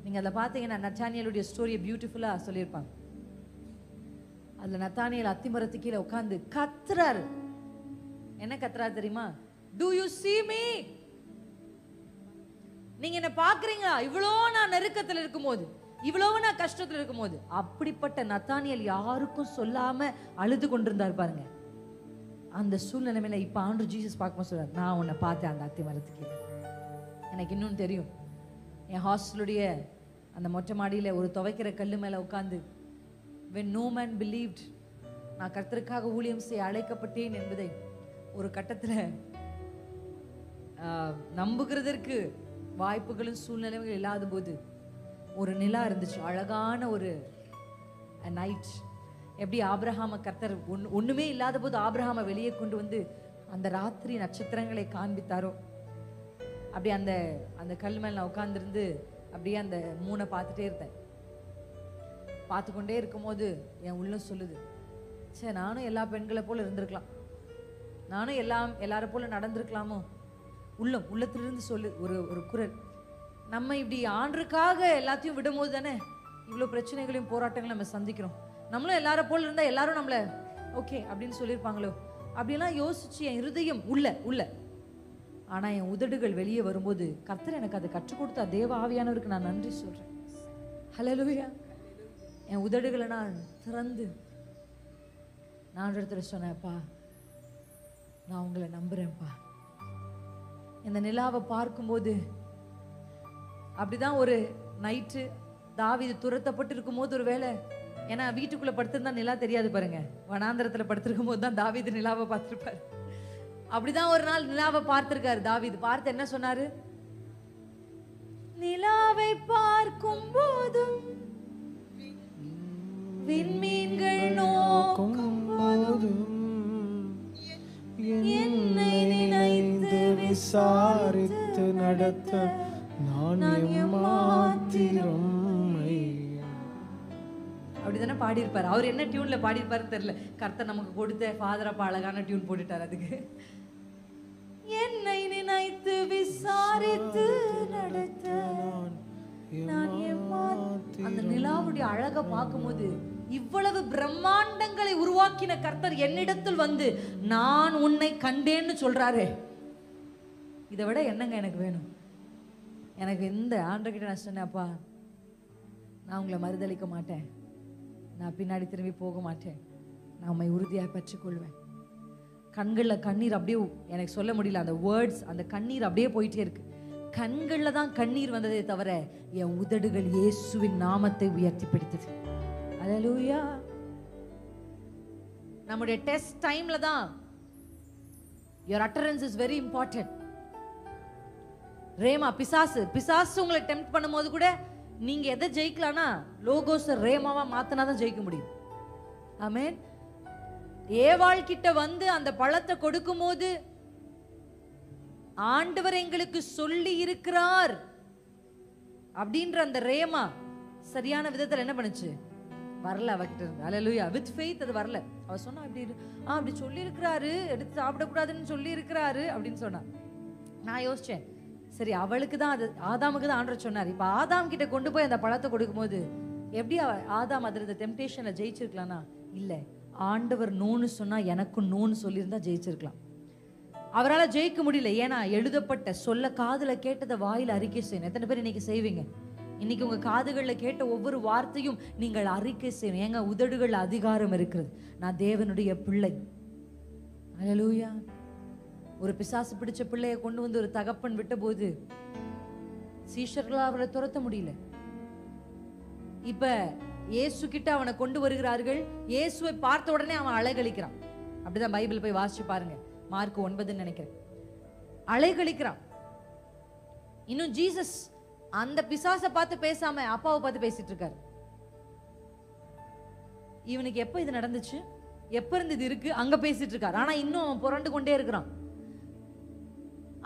நீங்க அதை பார்த்தீங்கன்னா நத்தானியேலுடைய ஸ்டோரியை பியூட்டிஃபுல்லா சொல்லியிருப்பாங்க. அதுல நத்தானியேல் அத்திமரத்துக்கு கீழே உட்கார்ந்து கத்துறாரு. என்ன கத்துறாரு தெரியுமா? Do you see me? நீங்க என்ன பாக்குறீங்களா? இவ்வளோ நான் நெருக்கத்துல இருக்கும்போது, இவ்வளவு நான் கஷ்டத்துல இருக்கும்போது. அப்படிப்பட்ட நத்தானியேல் யாருக்கும் சொல்லாம அழுது கொண்டிருந்தார் பாருங்க. அந்த சூழ்நிலைமையில இப்ப ஆண்டவர் ஜீசஸ் பார்க்கும்போது சொல்றாரு, நான் உன்னை பார்த்தேன் அந்த அத்தி மரத்துக்கு. எனக்கு இன்னும் தெரியும், என் ஹாஸ்டலுடைய அந்த மொட்டை மாடியில ஒரு துவைக்கிற கல்லு மேல உட்கார்ந்து, when no man believed, நான் கர்த்தருக்காக ஊழியம் செய்ய அழைக்கப்பட்டேன் என்பதை ஒரு கட்டத்துல நம்புகிறதற்கு வாய்ப்புகளும் சூழ்நிலைகளும் இல்லாத போது ஒரு நிலா இருந்துச்சு, அழகான ஒரு நைட். எப்படி ஆபிரகாம கர்த்தர் ஒண்ணுமே இல்லாத போது ஆபிரகாம வெளியே கொண்டு வந்து அந்த ராத்திரி நட்சத்திரங்களை காண்பித்தாரோ, அப்படி அந்த அந்த கல் மேல நான் உட்கார்ந்துருந்து அப்படியே அந்த மூணை பார்த்துட்டே இருந்தேன். பார்த்து கொண்டே இருக்கும்போது என் உள்ளம் சொல்லுது, சே நானும் எல்லா பெண்களை போல இருந்திருக்கலாம், நானும் எல்லாரை போல நடந்திருக்கலாமோ. உள்ளத்திலிருந்து சொல்லு ஒரு குரல், நம்ம இப்படி ஆண்டருக்காக எல்லாத்தையும் விடும்போது தானே இவ்வளோ பிரச்சனைகளையும் போராட்டங்களையும் நம்ம சந்திக்கிறோம். நம்மளும் எல்லாரை போல இருந்தா எல்லாரும் நம்மள ஓகே அப்படின்னு சொல்லியிருப்பாங்களோ அப்படியெல்லாம் யோசிச்சு என் இருதயம் உள்ள. ஆனா என் உதடுகள் வெளியே வரும்போது கர்த்தர் எனக்கு அதை கற்றுக் கொடுத்தா தேவ ஆவியானவருக்கு நான் நன்றி சொல்றேன். ஹல்லேலூயா. என் உதடுகளை நான் திறந்து நான் இடத்துல சொன்னேன்ப்பா, நான் உங்களை நம்புறேன்ப்பா. இந்த நிலாவை பார்க்கும்போது அப்படிதான் ஒரு நைட்டு தாவீது துரத்தப்பட்டு இருக்கும் போது, ஒரு வேளை ஏன்னா வீட்டுக்குள்ள படுத்திருந்தா நிலா தெரியாது பாருங்க, வனாந்திரத்துல படுத்திருக்கும் போது தான் தாவீது நிலாவை பார்த்திருப்பாரு. அப்படிதான் ஒரு நாள் நிலாவை பார்த்திருக்காரு தாவீது. பார்த்து என்ன சொன்னாரு, நிலாவை பார்க்கும் போதும் விண்மீன்கள் நோக்கும் போதும் என்னை நினைத்து விசாரித்து நடத்த நான் எம்மாத்திரம். அப்படிதானே பாடியிருப்பாரு. அவர் என்ன டியூன்ல பாடியிருப்பாருன்னு தெரியல. கர்த்தர் நமக்கு கொடுத்த ஃபாதர் அப்பா அழகான டியூன் போட்டுட்டார் அதுக்கு. என்னை நினைத்து விசாரித்து நடத்த நான் எம்மாத்திரம். அந்த நிலாவுடைய அழகை பார்க்கும்போது, இவ்வளவு பிரம்மாண்டங்களை உருவாக்கின கர்த்தர் என்னிடத்தில் வந்து நான் உன்னை கண்டேன்னு சொல்றாரு. இதை விட என்னங்க எனக்கு வேணும்? எனக்கு இந்த ஆண்டவர்கிட்ட நான் சொன்னேன்ப்பா, நான் உங்களை மறுதளிக்க மாட்டேன், நான் பின்னாடி திரும்பி போக மாட்டேன், நான் உண்மை உறுதியாக பற்றிக்கொள்வேன். கண்களில் கண்ணீர் அப்படியே எனக்கு சொல்ல முடியல, அந்த வேர்ட்ஸ், அந்த கண்ணீர் அப்படியே போயிட்டே இருக்கு. கண்களில் தான் கண்ணீர் வந்ததே தவிர என் உதடுகள் இயேசுவின் நாமத்தை உயர்த்தி பிடித்தது. அல்லேலூயா. நம்முடைய டெஸ்ட் டைம்ல தான் your utterance is very important. Rhema, பிசாசு உங்களை டெம்ப்ட் பண்ணும்போது கூட நீங்க எதை ஜெயிக்கலாம்னா லோகோஸை ரேமாவா மாத்தினாதான் ஜெயிக்க முடியும். ஆமென். ஏவாள் கிட்ட வந்து அந்த பழத்தை கொடுக்கும் போது ஆண்டவர் எங்களுக்கு சொல்லி இருக்கிறார் அப்படின்ற அந்த ரேமா சரியான விதத்துல என்ன பண்ணுச்சு? வரல அவகிட்ட இருந்து. அல்லேலூயா. வித் ஃபெய்த் அது வரல. அவ சொன்னா அப்படி சொல்லி இருக்கிறாரு, எடுத்து சாப்பிடக்கூடாதுன்னு சொல்லி இருக்கிறாரு அப்படின்னு சொன்னா. நான் யோசிச்சேன், சரி அவளுக்கு தான் அது, ஆதாமுக்கு தான் ஆண்டவர் சொன்னார். இப்ப ஆதாம் கிட்ட கொண்டு போய் அந்த பழத்தை கொடுக்கும் போது எப்படி ஆதாம் அதுல இந்த டெம்டேஷன்ல ஜெயிச்சிருக்கலாம்னா, இல்ல ஆண்டவர் நோன்னு சொன்னா எனக்கும் நோன்னு சொல்லியிருந்தா ஜெயிச்சிருக்கலாம். அவரால் ஜெயிக்க முடியல. ஏன்னா எழுதப்பட்ட சொல்ல காதுல கேட்டதை வாயில அறிக்கை செய்யணும். எத்தனை பேர் இன்னைக்கு செய்வீங்க? இன்னைக்கு உங்க காதுகள்ல கேட்ட ஒவ்வொரு வார்த்தையும் நீங்கள் அறிக்கை செய்யணும். ஏங்க உதடுகள் அதிகாரம் இருக்கிறது. நான் தேவனுடைய பிள்ளை. அல்லேலூயா. ஒரு பிசாசு பிடிச்ச பிள்ளைய கொண்டு வந்து ஒரு தகப்பன் விட்ட போது சீஷர்களால் அவரை துரத்த முடியல. இப்ப இயேசு கிட்ட அவனை கொண்டு வருகிறார்கள். இயேசுவை பார்த்த உடனே அவன் அலைகளிக்கிறான். அப்படிதான் பைபிள் போய் வாசிச்சு பாருங்க, மார்க் 9 நினைக்கிறேன். அலைகளிக்கிறான். இன்னும் ஜீசஸ் அந்த பிசாசை பார்த்து பேசாம அப்பாவை பார்த்து பேசிட்டு இருக்காரு. இவனுக்கு எப்ப இது நடந்துச்சு, எப்ப இருந்து இது இருக்கு, அங்க பேசிட்டு இருக்காரு. ஆனா இன்னும் அவன் புரண்டு கொண்டே இருக்கிறான்.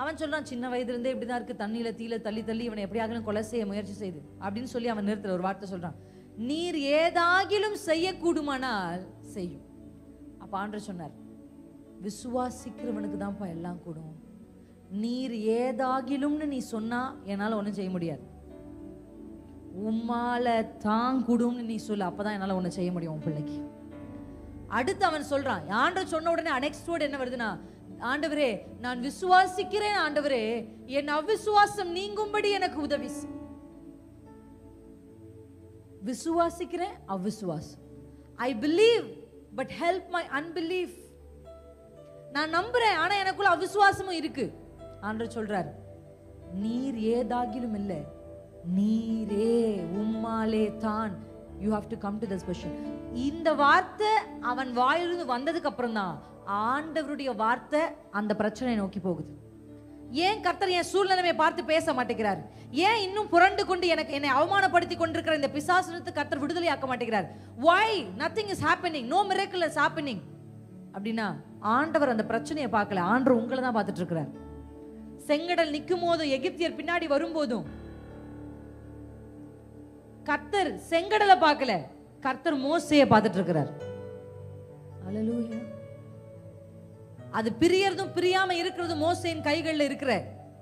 அவன் சொல்றான், சின்ன வயதுல இருந்தே இப்படிதான் இருக்கு, தண்ணியில தீல தள்ளி தள்ளி இவனை எப்படியாகிலும் கொலை செய்ய முயற்சி செய்து அப்படின்னு சொல்லி அவன் நிறுத்துற ஒரு வார்த்தை சொல்றான், நீர் ஏதாகிலும் செய்யக்கூடுமானால் செய்யும். அப்ப ஆண்டவர் சொன்னார், விசுவாசிக்கிறவனுக்கு தான்ப்பா எல்லாம் கூடும். நீர் ஏதாகிலும்னு நீ சொன்னா என்னால ஒன்றும் செய்ய முடியாது. உம்மால தான் கூடும்னு நீ சொல்ல, அப்பதான் என்னால ஒன்றும் செய்ய முடியும் உன் பிள்ளைக்கு. அடுத்து அவன் சொல்றான், ஆண்டவர் சொன்ன உடனே நெக்ஸ்ட் வேர்ட் என்ன வருதுன்னா, ஆண்டவரே நான் விசுவாசிக்கிறேன், ஆண்டவரே என் அவிசுவாசம் நீங்கும்படி எனக்கு உதவி. விசுவாசிக்கிறேன், அவிசுவாசம். I believe but help my unbelief. நான் நம்புறேன், ஆனா எனக்குள்ள அவிசுவாசமும் இருக்கு. ஆண்டவர் சொல்றார், நீர் ஏதாகிலும் இல்லை, நீரே உம்மாலே தான். You have to come to this position. இந்த வார்த்தை அவன் வாயிலிருந்து வந்ததுக்கு அப்புறம் தான் ஆண்டவருடைய வார்த்தை அந்த பிரச்சனையை நோக்கி போகுது. ஏன் கர்த்தர் என் சூழ்நிலையை பார்த்து பேச மாட்டேங்கிறார்? ஏன் இன்னும் புரண்டு கொண்டு என்னை அவமானப்படுத்தி கொண்டிருக்கிற இந்த பிசாசுக்கு கர்த்தர் விடுதலை ஆக்க மாட்டேங்கிறார்? why nothing is happening, no miracle is happening? அப்படின்னா ஆண்டவர் அந்த பிரச்சனையை பார்க்கல, ஆண்டவர் உங்களை தான் பார்த்துட்டு இருக்கிறார். செங்கடல் நிற்கும் போதும் எகிப்தியர் பின்னாடி வரும்போதும் கர்த்தர் செங்கடலை பார்க்கல, கர்த்தர் மோசேயை பார்த்துட்டு இருக்கிறார். அல்லேலூயா. அது பிரியறதும் பிரியாம இருக்கிறதும் மோசேயின் கைகளில் இருக்கிற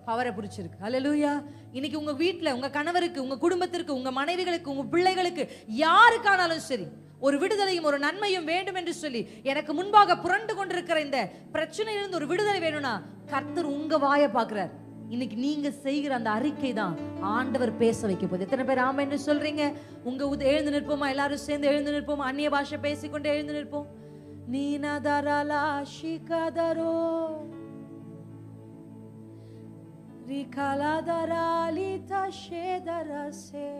பவரை பிடிச்சிருக்கு. அல்லேலூயா. இன்னைக்கு உங்க வீட்டுல உங்க கணவருக்கு, உங்க குடும்பத்திற்கு, உங்க மனைவிகளுக்கு, உங்க பிள்ளைகளுக்கு, யாருக்கானாலும் சரி ஒரு விடுதலையும் ஒரு நன்மையும் வேண்டும் என்று சொல்லி எனக்கு முன்பாக புரண்டு கொண்டிருக்கிற இந்த பிரச்சனையிலிருந்து ஒரு விடுதலை வேணும்னா கர்த்தர் உங்க வாயை பார்க்கிறார். இன்னைக்கு நீங்க செய்கிற அந்த அறிக்கை தான் ஆண்டவர் பேச வைக்க போகுது. எத்தனை பேர் ஆமா என்று சொல்றீங்க? உங்க எழுந்து நிற்போமா? எல்லாரும் சேர்ந்து எழுந்து நிற்போமா? அந்நிய பாஷை பேசிக்கொண்டே எழுந்து நிற்போம். நீனதரலா ஷிகதரோ ரிகலதராலி தஷேதரசே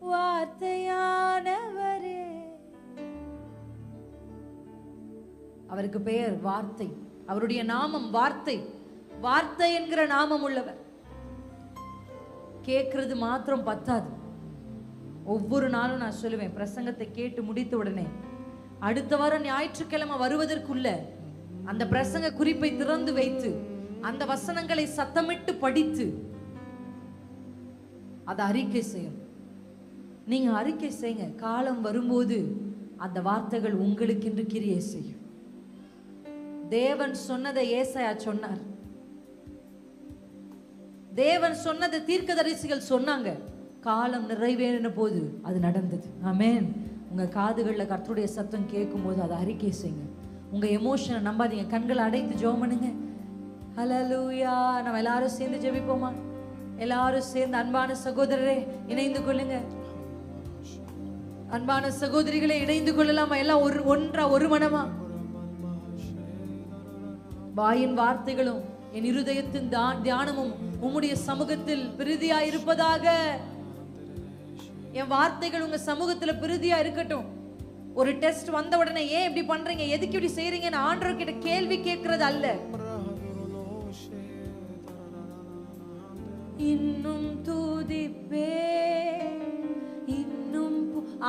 வார்த்தையானவரே. அவருக்கு பெயர் வார்த்தை, அவருடைய நாமம் வார்த்தை. வார்த்தை என்கிற நாமம் உள்ளவர். கேட்கறது மாத்திரம் பத்தாது. ஒவ்வொரு நாளும் நான் சொல்லுவேன், பிரசங்கத்தை கேட்டு முடித்த உடனே அடுத்த வாரம் ஞாயிற்றுக்கிழமை வருவதற்குள்ள அந்த பிரசங்க குறிப்பை திறந்து வைத்து அந்த வசனங்களை சத்தமிட்டு படித்து அதை அறிக்கை செய்யும். நீங்க அறிக்கை செய்யுங்க. காலம் வரும்போது அந்த வார்த்தைகள் உங்களுக்கு என்று கிரியை செய்யும். தேவன் சொன்னதை ஏசாயா சொன்னார். தேவன் சொன்னதை தீர்க்கதரிசிகள் சொன்னாங்க. காலம் நிறைவேறின போது அது நடந்தது. ஆமென். உங்க காதுகள்ல கர்த்தருடைய சத்தம் கேட்கும் போது அதை அறிக்கை செய்யுங்க. உங்க எமோஷனை நம்பாதீங்க. கண்களை அடைத்து ஜெபம் பண்ணுங்க. ஹல்லேலூயா. நம்ம எல்லாரும் சேர்ந்து ஜெபிப்போமா? எல்லாரும் சேர்ந்து அன்பான சகோதரரே இணைந்து கொள்ளுங்க. அன்பான சகோதரிகளை இணைந்து கொள்ளலாமா? எல்லாம் ஒன்றா ஒரு மனமா? வாயின் வார்த்தைகளும் என் இருதயத்தின் தியானமும் உம்முடைய சமூகத்தில் பிரீதியா இருப்பதாக. என் வார்த்தைகள் உங்க சமூகத்துல பிரீதியா இருக்கட்டும். ஒரு டெஸ்ட் வந்த உடனே ஏன் இப்படி பண்றீங்க, எதுக்கு இப்படி செய்றீங்கன்னு ஆண்டவர் கிட்ட கேள்வி கேட்கறது அல்ல. இன்னும் துதிப்பே, இன்னும்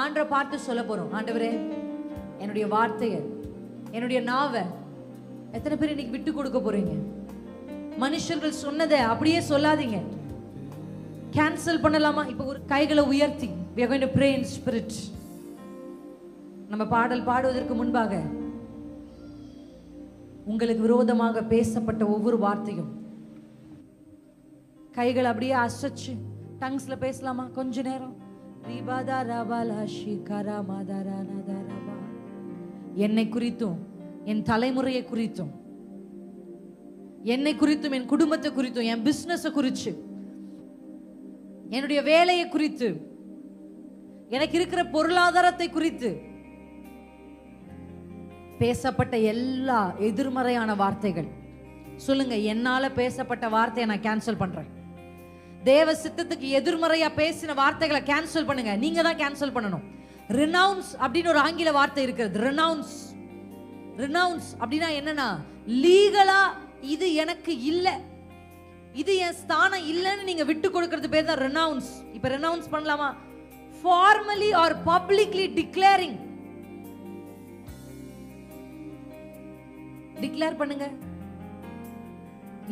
ஆண்டவரை பார்த்து சொல்ல போறோம். ஆண்டவரே, என்னுடைய வார்த்தையை, என்னுடைய நாவை எத்தனை பேர் இன்னைக்கு விட்டு கொடுக்க போறீங்க? மனுஷர்கள் சொன்னதை அப்படியே சொல்லாதீங்க. கேன்சல் பண்ணலாமா? இப்ப ஒரு கைகளை உயர்த்தி we are going to pray in spirit. நம்ம பாடல் பாடுவதற்கு முன்பாக உங்களுக்கு விரோதமாக பேசப்பட்ட ஒவ்வொரு வார்த்தையும் கைகள் அப்படியே அசைச்சு டங்ஸ்ல பேசலாமா? கொஞ்ச நேரம். என்னை குறித்தும், என் தலைமுறையை குறித்தும், என்னை குறித்தும், என் குடும்பத்தை குறித்தும், என் பிசினஸ் குறித்து, என்னுடைய வேலையை குறித்து, எனக்கு இருக்கிற பொருளாதாரத்தை குறித்து பேசப்பட்ட எல்லா எதிர்மறையான வார்த்தைகள் சொல்லுங்க. என்னால பேசப்பட்ட வார்த்தையை நான் கேன்சல் பண்றேன். தேவ சித்தத்துக்கு எதிர்மறையா பேசின வார்த்தைகளை கேன்சல் பண்ணுங்க. நீங்க தான் கேன்சல் பண்ணணும். ரினவுன்ஸ் அப்படின்னு ஒரு ஆங்கில வார்த்தை இருக்கிறது. ரினவுன்ஸ். ரினவுன்ஸ் அப்படின்னா என்னன்னா, லீகலா இது எனக்கு இல்ல, இது என் ஸ்தானம் இல்லைன்னு நீங்க விட்டு கொடுக்கிறது பேர் தான் ரினவுன்ஸ். இப்ப ரினவுன்ஸ் பண்ணலாமா? Formally or publicly declaring. Declare பண்ணுங்க.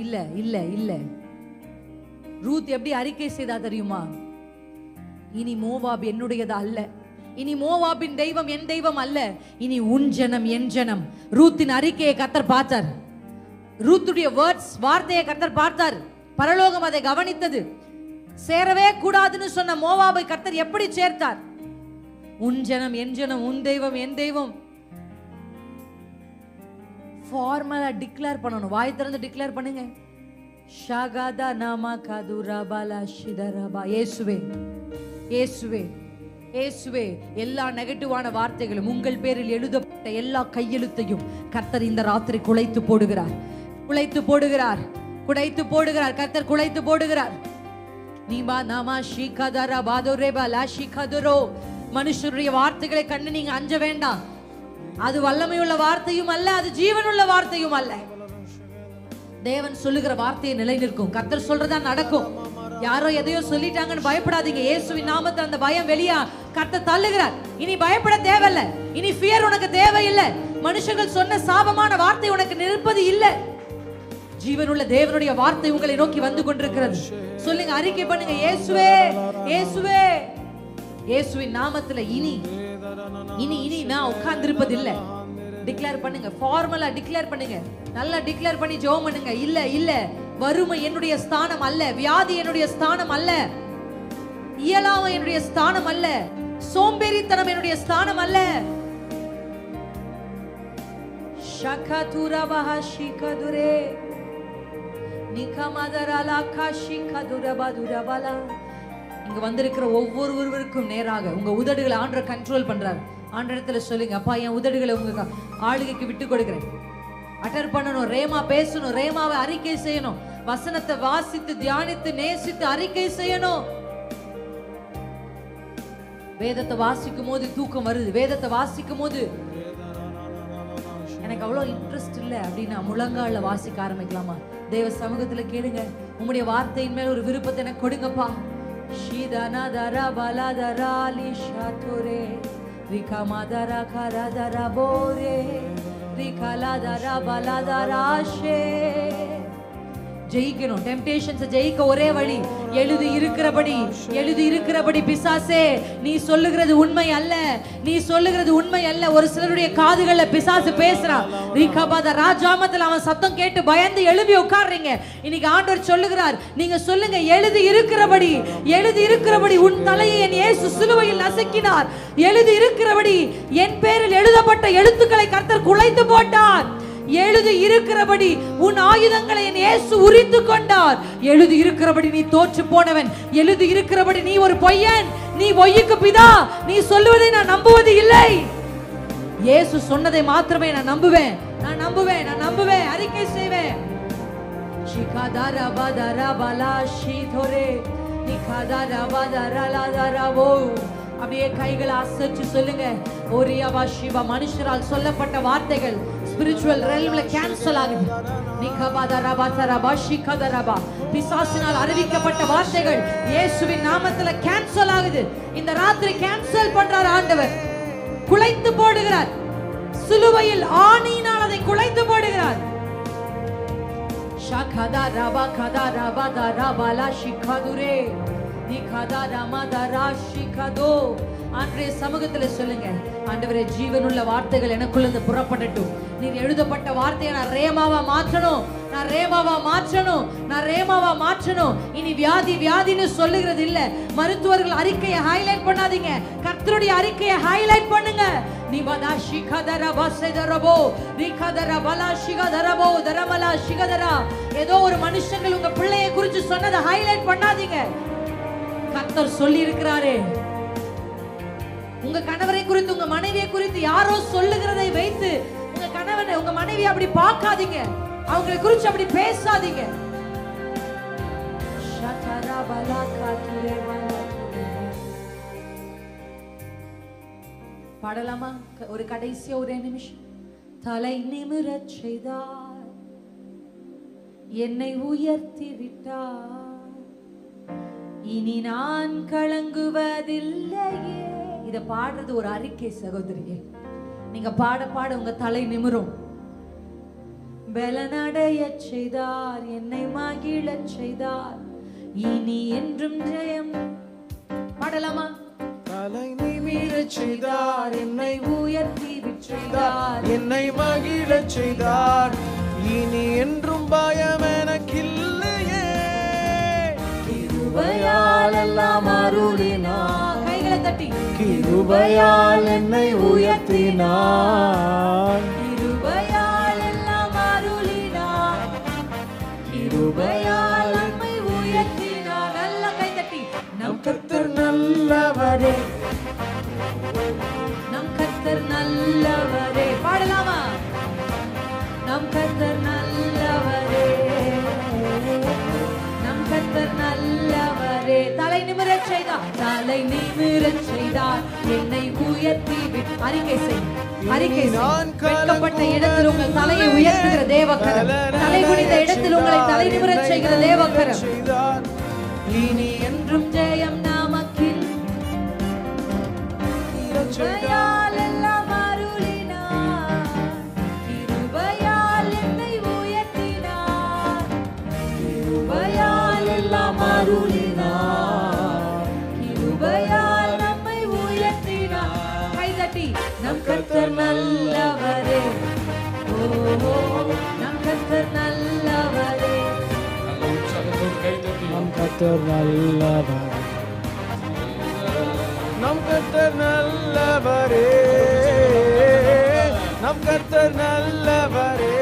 இல்ல இல்ல இல்ல. ரூத் எப்படி அறிக்கை செய்தா தெரியுமா? இனி மோவாப் என்னுடையது அல்ல, இனி மோவாபின் தெய்வம் என் தெய்வம் அல்ல, இனி உன் ஜனம் என் ஜனம். ரூத்தின் அறிக்கையை கர்த்தர் பார்த்தார். ரூத்துடைய வேர்ட்ஸ், வார்த்தையை கர்த்தர் பார்த்தார். பரலோகம் அதை கவனித்தது. சேரவே கூடாதுன்னு சொன்ன மோவாபை கர்த்தர் எப்படி சேர்த்தார்? உன் ஜனம் என் ஜனம், உன் தெய்வம் என் தெய்வம். ஃபார்மலா டிக்ளேர் பண்ணணும். வாய் திறந்து டிக்ளேர் பண்ணுங்க. ஷகதா நாமா கதுரபல ஷிதரபா. இயேசுவே, இயேசுவே, இயேசுவே, எல்லா நெகட்டிவான வார்த்தைகளும் உங்கள் பேரில் எழுதப்பட்ட எல்லா கையெழுத்தையும் கர்த்தர் இந்த ராத்திரி குலைத்து போடுகிறார். குலைத்து போடுகிறார், குலைத்து போடுகிறார். கர்த்தர் குலைத்து போடுகிறார். நீமா நாமா ஷீகதரா பாதோரேபா லா ஷீகதரோ. மனுஷருடைய வார்த்தைகளை கண்டு நீங்க அஞ்ச வேண்டாம். அது வல்லமையுள்ள வார்த்தையும் அல்ல, அது ஜீவனுள்ள வார்த்தையும் அல்ல. தேவன் சொல்லுகிற வார்த்தையை நிலைநிற்கும். கர்த்தர் சொல்றதா நடக்கும். யாரோ எதையோ சொல்லிட்டாங்கன்னு பயப்படாதீங்க. இயேசுவின் நாமத்தில் அந்த பயம் வெளியா கர்த்தர் தள்ளுகிறார். இனி பயப்பட தேவையில்லை. இனி ஃபியர் உனக்கு தேவையில்லை. மனுஷர்கள் சொன்ன சாபமான வார்த்தை உனக்கு நிற்பது இல்லை. ஜீவனுள்ள தேவனுடைய வார்த்தை உங்களை நோக்கி வந்து கொண்டிருக்கிறது. சொல்லுங்க, அறிக்கை பண்ணுங்க, இயேசுவே, இயேசுவே. இயேசுவின் நாமத்துல இனி இனி இனி நான் உட்கார்ந்திருப்பது இல்ல. டிக்ளேர் பண்ணுங்க, ஃபார்மலா டிக்ளேர் பண்ணுங்க, நல்லா டிக்ளேர் பண்ணி ஜெபம் பண்ணுங்க. இல்ல இல்ல, வறுமை என்னுடைய ஸ்தானம் அல்ல, வியாதி என்னுடைய ஸ்தானம் அல்ல, இயலாமை என்னுடைய ஸ்தானம் அல்ல, சோம்பேறித்தனம் என்னுடைய ஸ்தானம் அல்ல. ஷகதுரபஹ ஷிகதுரே நிகமதரலா கஷிகதுரபதுரபலா. இங்க வந்திருக்கிற ஒவ்வொருவருக்கும் நேராக உங்க உதடுகளை ஆண்டவர் கண்ட்ரோல் பண்றாரு. ஆண்டவரிடத்துல சொல்லுங்க, அப்பா என் உதடுகளை உங்க ஆளுகைக்கு விட்டு கொடுக்கிறேன். அட்டர் பண்ணணும், ரேமா பேசணும், ரேமாவை அறிக்கை செய்யணும், வசனத்தை வாசித்து தியானித்து நேசித்து அறிக்கை செய்யணும். வேதத்தை வாசிக்கும் போது தூக்கம் வருது. வேதத்தை வாசிக்கும் போது எனக்கு அவ்வளவு இன்ட்ரெஸ்ட் இல்லை அப்படின்னா முழங்கால வாசிக்க ஆரம்பிக்கலாமா? தேவ சமூகத்துல கேளுங்க, உம்முடைய வார்த்தையின் மேல ஒரு விருப்பத்தை எனக்கு கொடுங்கப்பா. ஷீதனதர பலதராலி ஷாதுரே ரிகமதர கரதர போரே ரிகலதர பலதராஷே. ஜெயிக்கணும், டெம்ப்டேஷன்ஸை ஜெயிக்க ஒரே வழி எழுதி இருக்கிறபடி, எழுதி இருக்கிறபடி. பிசாசே, நீ சொல்லுகிறது உண்மை அல்ல, நீ சொல்லுகிறது உண்மை அல்ல. ஒரு சிலருடைய காதுகள்ல பிசாசு பேசுறான். ரிகபத ராஜாமத்துல அவன் சத்தம் கேட்டு பயந்து எழுப்பி உட்கார்றீங்க. இன்னைக்கு ஆண்டவர் சொல்லுகிறார், நீங்க சொல்லுங்க, எழுதி இருக்கிறபடி, எழுதி இருக்கிறபடி உன் தலையை என் இயேசு சிலுவையில் நசுக்கினார். எழுதி இருக்கிறபடி என் பேரில் எழுதப்பட்ட எழுத்துக்களை கர்த்தர் குலைத்து போட்டார். எழுதி இருக்கிறபடி உன் ஆயுதங்களை என் இயேசு உரித்து கொண்டார். எழுதி இருக்கிறபடி நீ தோற்று போனவன், எழுதி இருக்கிறபடி நீ ஒரு பொய்யன், நீ பொய்யுக்கு பிதா. நீ சொல்லுவதை நான் நம்புவது இல்லை. இயேசு சொன்னதை மாத்திரமே நான் நம்புவேன், நான் நம்புவேன், நான் நம்புவேன், அறிக்கை செய்வேன். ஷிகாதாரா பாதாரா பலா ஷீதோரே நிகாதாரா பாதாரா லாதாராவோ. அப்படியே கைகளை அசைச்சு சொல்லுங்க, ஓரியாவா சிவா. மனுஷரால் சொல்லப்பட்ட வார்த்தைகள் ஸ்பிரிச்சுவல் ரெல்ம்ல கேன்சல் ஆகுது. பிசாசினால் அறிவிக்கப்பட்ட வார்த்தைகள் இயேசுவின் நாமத்துல கேன்சல் ஆகுது. இந்த ராத்திரி கேன்சல் பண்றார் ஆண்டவர், குலைத்து போடுகிறார். சிலுவையில் ஆணியினால் அதை குலைத்து போடுகிறார். ஷகதா ரபா கதா ரபா தரா பலா ஷிகதுரே நிகதா ரமதரா ஷிகதோ. ஆண்டவரே சமூகத்துல சொல்லுங்க, ஆண்டவரே ஜீவனுள்ள வார்த்தைகள் எனக்குள்ள புறப்படட்டும். நீர் எழுதப்பட்ட வார்த்தையை நான் ரேமாவா மாற்றணும், நான் ரேமாவா மாற்றணும், நான் ரேமாவா மாற்றணும். இனி வியாதி வியாதின்னு சொல்லுகிறது இல்ல. மருத்துவர்கள் அறிக்கையை ஹைலைட் பண்ணாதீங்க, கர்த்தருடைய அறிக்கையை ஹைலைட் பண்ணுங்க. நிபதா ஷிகதர வசதரபோ ரிகதர பலா ஷிகதரபோ தரமலா ஷிகதரா. ஏதோ ஒரு மனுஷங்கள் உங்க பிள்ளையை குறித்து சொன்னதை ஹைலைட் பண்ணாதீங்க. கர்த்தர் சொல்லி இருக்கிறாரே. உங்க கணவரை குறித்து, உங்க மனைவியை குறித்து யாரோ சொல்லுகிறதை வைத்து உங்க கணவனை, உங்க மனைவி அப்படி பார்க்காதீங்க, அவங்களை குறித்து அப்படி பேசாதீங்க. பாடலாமா? ஒரு கடைசியா ஒரே நிமிஷம். தலை நிமிரச் செய்தார், என்னை உயர்த்தி விட்டார், இனி நான் கலங்குவதில்லையே. இத பாடுறது ஒரு அறிக்கை சகோதரியே. நீங்க பாட பாட உங்க தலை நிமிரும். பலனடைய செய்தார், என்னை மகிழச் செய்தார், இனி என்றும் ஜெயம். பாடலாமா? தலை நிமிரச் செய்தார், என்னை உயர்த்தி விட்டார், என்னை மகிழச் செய்தார், இனி என்றும் பயம் எனக்கில்லையே. கிருபையால் எல்லாம் அருளினார், கைகளை தட்டி கிருபையால் என்னை உயர்த்தினார், கிருபையால் எல்லாம் அருளினார், கிருபையால் நம்மை உயர்த்தினார். நல்ல கை தட்டி நம் கர்த்தர் நல்லவரே, நல்லவரே. பாடலாமா? நம் கர்த்தர் நல்லவரே, நம் கர்த்தர் நல்லவரே. தலை நிமிரச் செய்தார், தலை நிமிரச் செய்தார், என்னை உயர்த்தி விட்டார். அறிக்கை செய், அறிக்கை செய். வெட்கப்பட்ட இடத்தில் உங்கள் தலையை உயர்த்துகிற தேவக்கரம், தலை குனிந்த இடத்தில் உங்களை தலை நிமிரச் செய்கிற தேவக்கரம். இனி என்றும் ஜெயம் நமக்கில், கிருபையால் எல்லாம் அருளினார், கிருபையால் என்னை உயர்த்தினார், கிருபையால் எல்லாம் அருளினார், கிருபையால் நம்மை உயர்த்தினார். கைதட்டி நம் கர்த்தர் நல்லவரே, ஓ நம் கர்த்தர் நல்லவரே. நம் கர்த்தர் நல்லவரே, நம் கர்த்தர் நல்லவரே, நம் கர்த்தர் நல்லவரே.